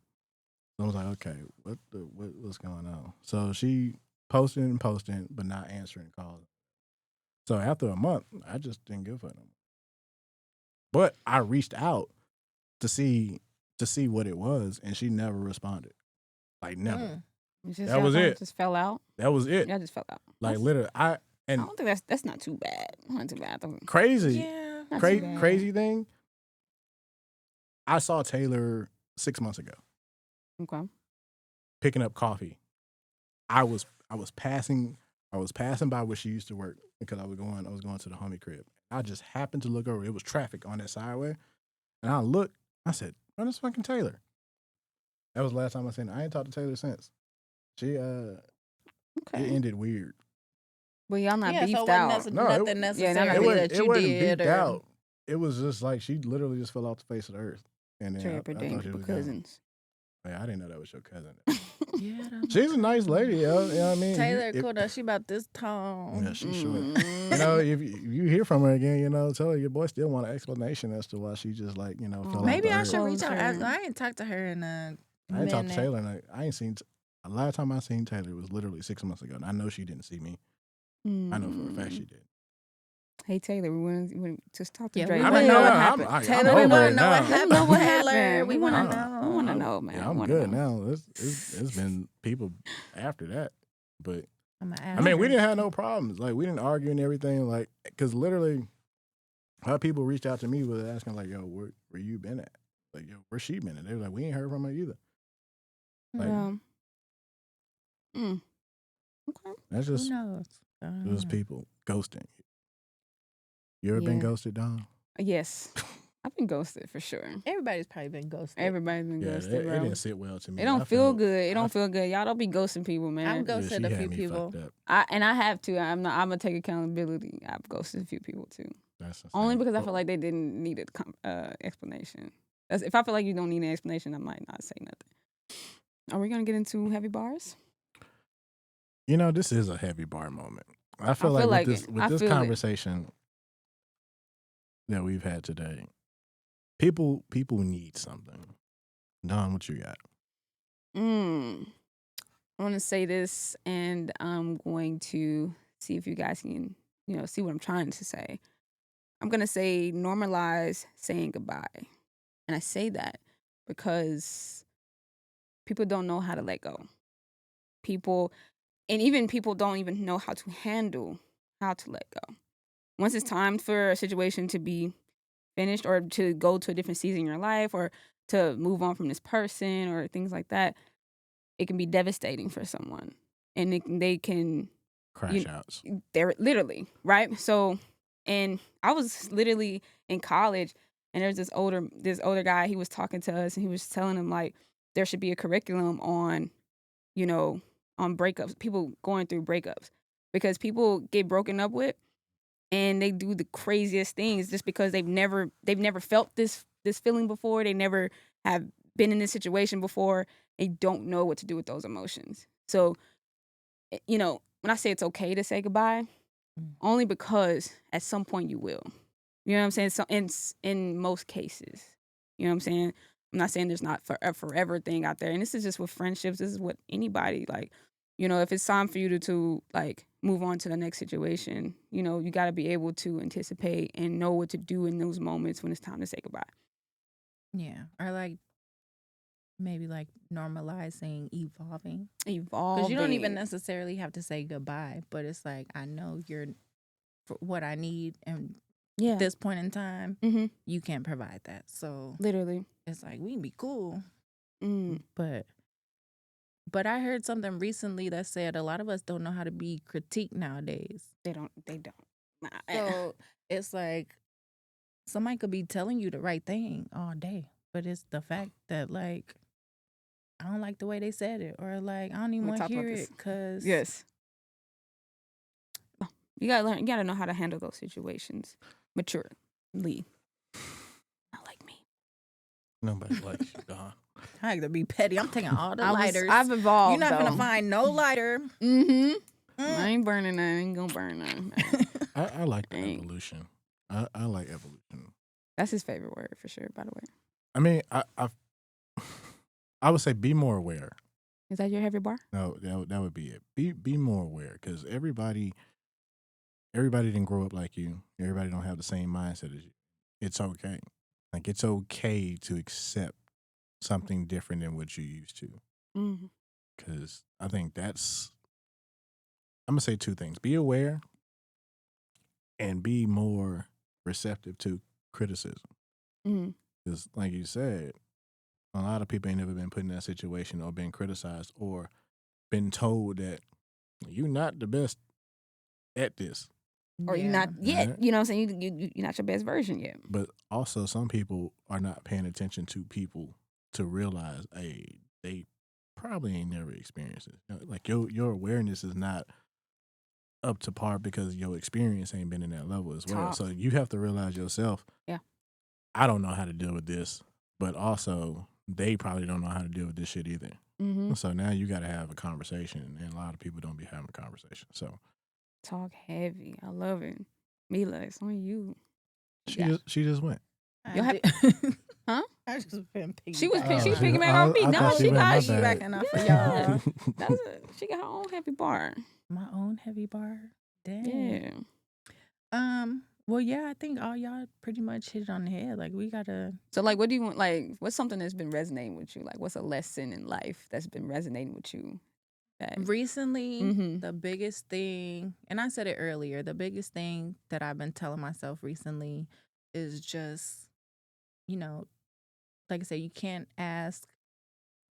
So I was like, okay, what's going on? So she posting, but not answering calls. So after a month, I just didn't give a fuck no more. But I reached out to see to see what it was, and she never responded. Like never. Mm. It's just That was it. Just fell out. That was it. Yeah, just fell out. Like That's- literally, I don't think that's not too bad. Not too bad. crazy, Yeah. Not too bad. crazy thing. I saw Taylor 6 months ago Okay. picking up coffee. I was passing by where she used to work because I was going to the homie crib. I just happened to look over. It was traffic on that sideway, and I looked. I said, "Oh, that's fucking Taylor." That was the last time I seen her. I ain't talked to Taylor since. She it Okay. ended weird. Well, y'all not Yeah, beefed so it out. wasn't No, nothing it necessarily wasn't, that you wasn't did. beeped Or, out. It was just like she literally just fell off the face of the earth. And then I thought she Trapper was gone. cousins. Yeah, I didn't know that was your cousin. Yeah, She's a nice lady, yo. You know what I mean? Taylor If- Coda, she about this tall. Yeah, she's short. Mm. You know, if you hear from her again, tell her your boy still want an explanation as to why she just like, fell off Maybe the I earth. should reach out. Closer. I ain't talked to her in a I ain't talked to minute. Taylor. And I ain't seen. A lot of time I seen Taylor was literally 6 months ago. And I know she didn't see me. I know for a fact she did. Hey Taylor, we want to talk to Yeah, Drake. we I wanna mean, know no, what I'm- happened. I'm Taylor, over we want it to know now. what Let happened. me know what Taylor, happened. we We want to wanna- know. I want to know, man. Yeah, I I'm wanna good know. now. It's been people after that, but I'ma I ask mean, we her. didn't have no problems. Like we didn't argue and everything. Like because literally, how people reached out to me was asking like, "Yo, where you been at? Like, yo, where she been at?" They were like, "We ain't heard from her either." Like Yeah. Okay. that's Who just knows? I don't just know. people ghosting. You ever been Yeah. ghosted, Dom? Yes, I've been ghosted for sure. Everybody's probably been ghosted. Everybody's been Yeah, ghosted, it bro. didn't sit well to me. It don't I feel felt- good. It I don't feel good. Y'all don't be ghosting people, I've man. ghosted she a had few me people. fucked up. I have to. I'm gonna take accountability. I've ghosted a few people too. That's Only insane. because I feel like they didn't need an explanation. If I feel like you don't need an explanation, I might not say nothing. Are we gonna get into heavy bars? This is a heavy bar moment. I feel feel like like with it. this I with this feel it. conversation that we've had today, people need something. Don, what you got? I want to say this, and I'm going to see if you guys can, see what I'm trying to say. I'm gonna say normalize saying goodbye, and I say that because people don't know how to let go. Even people don't even know how to handle how to let go. Once it's time for a situation to be finished or to go to a different season in your life or to move on from this person or things like that, it can be devastating for someone. And they can, Crash outs. they're literally, right? So, and I was literally in college and there's this older guy, he was talking to us and he was telling him like there should be a curriculum on, on breakups, people going through breakups because people get broken up with and they do the craziest things just because they've never felt this feeling before. They never have been in this situation before. They don't know what to do with those emotions. So, when I say it's okay to say goodbye, only because at some point you will. You know what I'm saying? So in most cases, you know what I'm saying? I'm not saying there's not a forever thing out there. And this is just with friendships. This is what anybody like. If it's time for you to like move on to the next situation, you got to be able to anticipate and know what to do in those moments when it's time to say goodbye. Yeah, or like maybe like normalizing evolving. Evolve. Because you don't even necessarily have to say goodbye, but it's like I know you're for what I need, and at this point in time, you can't provide that. So literally, it's like we can be cool, Mm. but I heard something recently that said a lot of us don't know how to be critiqued nowadays. They don't. Nah. So it's like somebody could be telling you the right thing all day, but it's the fact that like I don't like the way they said it, or like I don't even want to hear it because yes, you gotta learn. You gotta know how to handle those situations maturely. Not like me. Nobody likes you, Don. I like to be petty. I'm taking all the lighters. I've evolved. You're not though. gonna find no lighter. I ain't burning none. I ain't gonna burn none. I like the Dang. evolution. I like evolution. That's his favorite word for sure. By the way, I mean, I would say be more aware. is that your heavy bar? No, that would be it. Be more aware because everybody didn't grow up like you. Everybody don't have the same mindset as you. It's okay. Like it's okay to accept something different than what you used to. Mhm. Because I think that's, I'm going to say two things. Be aware and be more receptive to criticism. Mhm. Because like you said, a lot of people ain't never been put in that situation or been criticized or been told that you're not the best at this. Or you're not yet. Right. You know what I'm saying? You're not your best version yet. But also, some people are not paying attention to people to realize, hey, they probably ain't never experienced it. You know, like your awareness is not up to par because your experience ain't been in that level as well. Talk. So you have to realize yourself. Yeah. I don't know how to deal with this, but also they probably don't know how to deal with this shit either. Mm-hmm. So now you got to have a conversation, and a lot of people don't be having a conversation. So Talk heavy. I love it. Mila, it's on you. she just went. You'll have- Huh? I just been picking. She was Oh, she was picking back I on me. thought No, she she went, my got she bad. backing off for Yeah. y'all. That's it. She got her own heavy bar. My own heavy bar. Dang. Yeah. Well, yeah, I think all y'all pretty much hit it on the head. Like, we gotta. So like, what do you want? Like, what's something that's been resonating with you? Like, what's a lesson in life that's been resonating with you? That Recently, Mhm. the biggest thing, and I said it earlier, the biggest thing that I've been telling myself recently is just, you know, like I said, you can't ask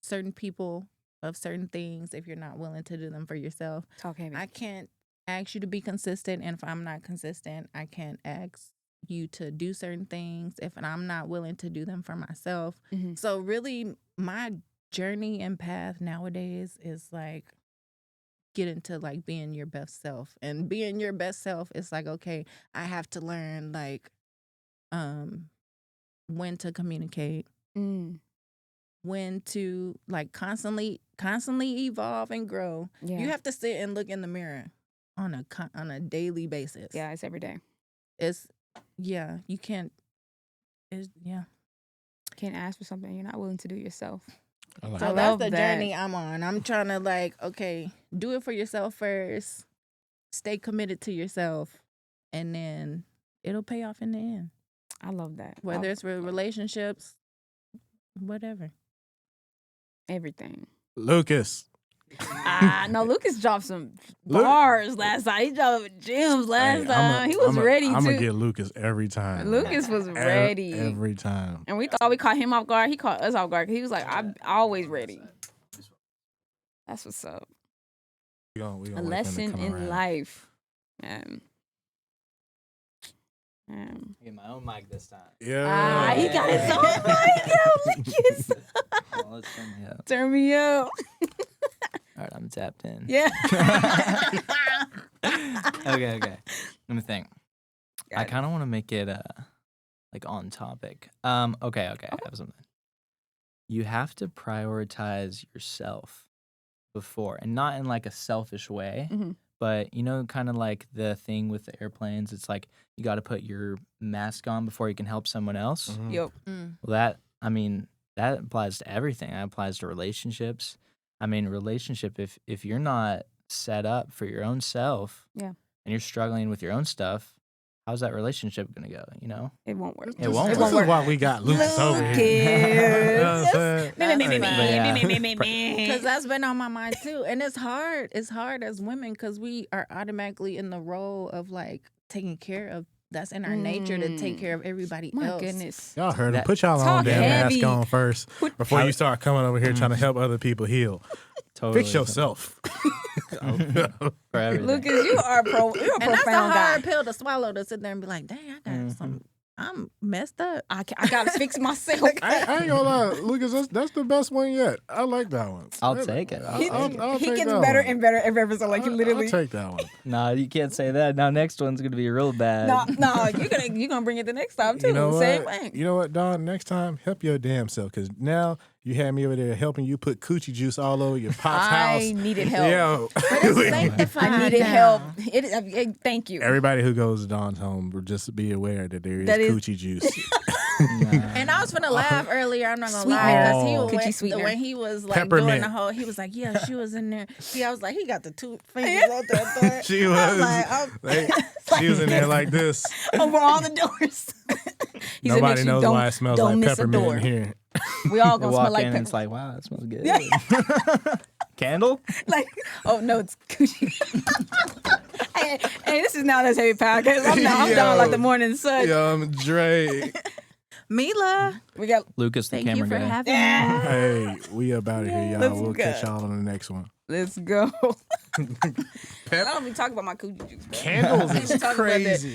certain people of certain things if you're not willing to do them for yourself. talk heavy. I can't ask you to be consistent, and if I'm not consistent, I can't ask you to do certain things if I'm not willing to do them for myself. Mhm. So really, my journey and path nowadays is like get into like being your best self, and being your best self is like, okay, I have to learn like when to communicate, Mm. when to like constantly evolve and grow. Yeah. You have to sit and look in the mirror on a daily basis. Yeah, it's every day. It's you can't. It's Can't ask for something you're not willing to do yourself. I like So I that. that's love the that. journey I'm on. I'm trying to like, okay, do it for yourself first. Stay committed to yourself, and then it'll pay off in the end. I love that. Whether it's with relationships, whatever. Everything. Lucas. No, Lucas dropped some Lu- bars last time. He dropped gems last time. He was ready I'm gonna to. get Lucas every time. Lucas was ready. every time. And we thought we caught him off guard. He caught us off guard because he was like, I'm always ready. That's what's up. We gonna A wait for him to lesson come in around. life. Get my own mic this time. Yeah. He got his own mic. Lucas. Well, let's turn me up. Turn me up. All right, I'm tapped in. Yeah. Okay. Let me think. Got I it. kind of want to make it like on topic. Okay. I have something. You have to prioritize yourself before, and not in like a selfish way, Mhm. but kind of like the thing with the airplanes. It's like you got to put your mask on before you can help someone else. Mhm. Yep. Well, that applies to everything. That applies to relationships. Relationship, if you're not set up for your own self, Yeah. and you're struggling with your own stuff, how's that relationship gonna go? It won't work. It won't This work. is why we got Lucas over here. You know what I'm saying? Because that's been on my mind too, and it's hard. It's hard as women because we are automatically in the role of like taking care of. That's in our nature to take care of everybody My else. goodness. Y'all heard him. That- Put y'all own Talk damn heavy. mask on first before you start coming over here trying to help other people heal. Totally Fix yourself. for everything. Lucas, you're a And that's a profound guy. hard pill to swallow, to sit there and be like, dang, I got some. I'm messed up. I gotta fix myself. I ain't gonna lie, Lucas. That's the best one yet. I like that one. I'll take it. I'll He take gets that better one. and better every episode. Like, he literally. I'll take that one. Nah, you can't say that. Now next one's gonna be real bad. No, you're gonna bring it the next time too. You know Same what? way. You know what, Don? Next time, help your damn self, because now you had me over there helping you put coochie juice all over your pop's house. I needed help. Yo. But it's sanctified. I needed now. help. Thank you. Everybody who goes to Don's home will just be aware that there is That is- coochie juice. And I was finna laugh earlier. I'm not gonna Sweetener. lie, because Coochie he sweetener. when he was like Peppermint. doing the whole, he was like, yeah, she was in there. I was like, he got the two fingers out there. She I was. like, oh. She was in there like this. Over all the doors. He said, make Nobody sure knows don't- why it smells don't like miss a peppermint door. in here. We all They gonna walk smell like in and it's like, wow, that smells good. Candle? like, oh no, it's coochie. hey, this is Now That's Heavy podcast. I'm down like the morning sun. Yo, Dre. Mila, We got Lucas, the thank you camera for guy. having me. Hey, we up out of here, y'all. Let's We'll catch go. y'all on the next one. let's go. I don't be talking about my coochie juice. Bro. Candles I ain't is talking about that. crazy.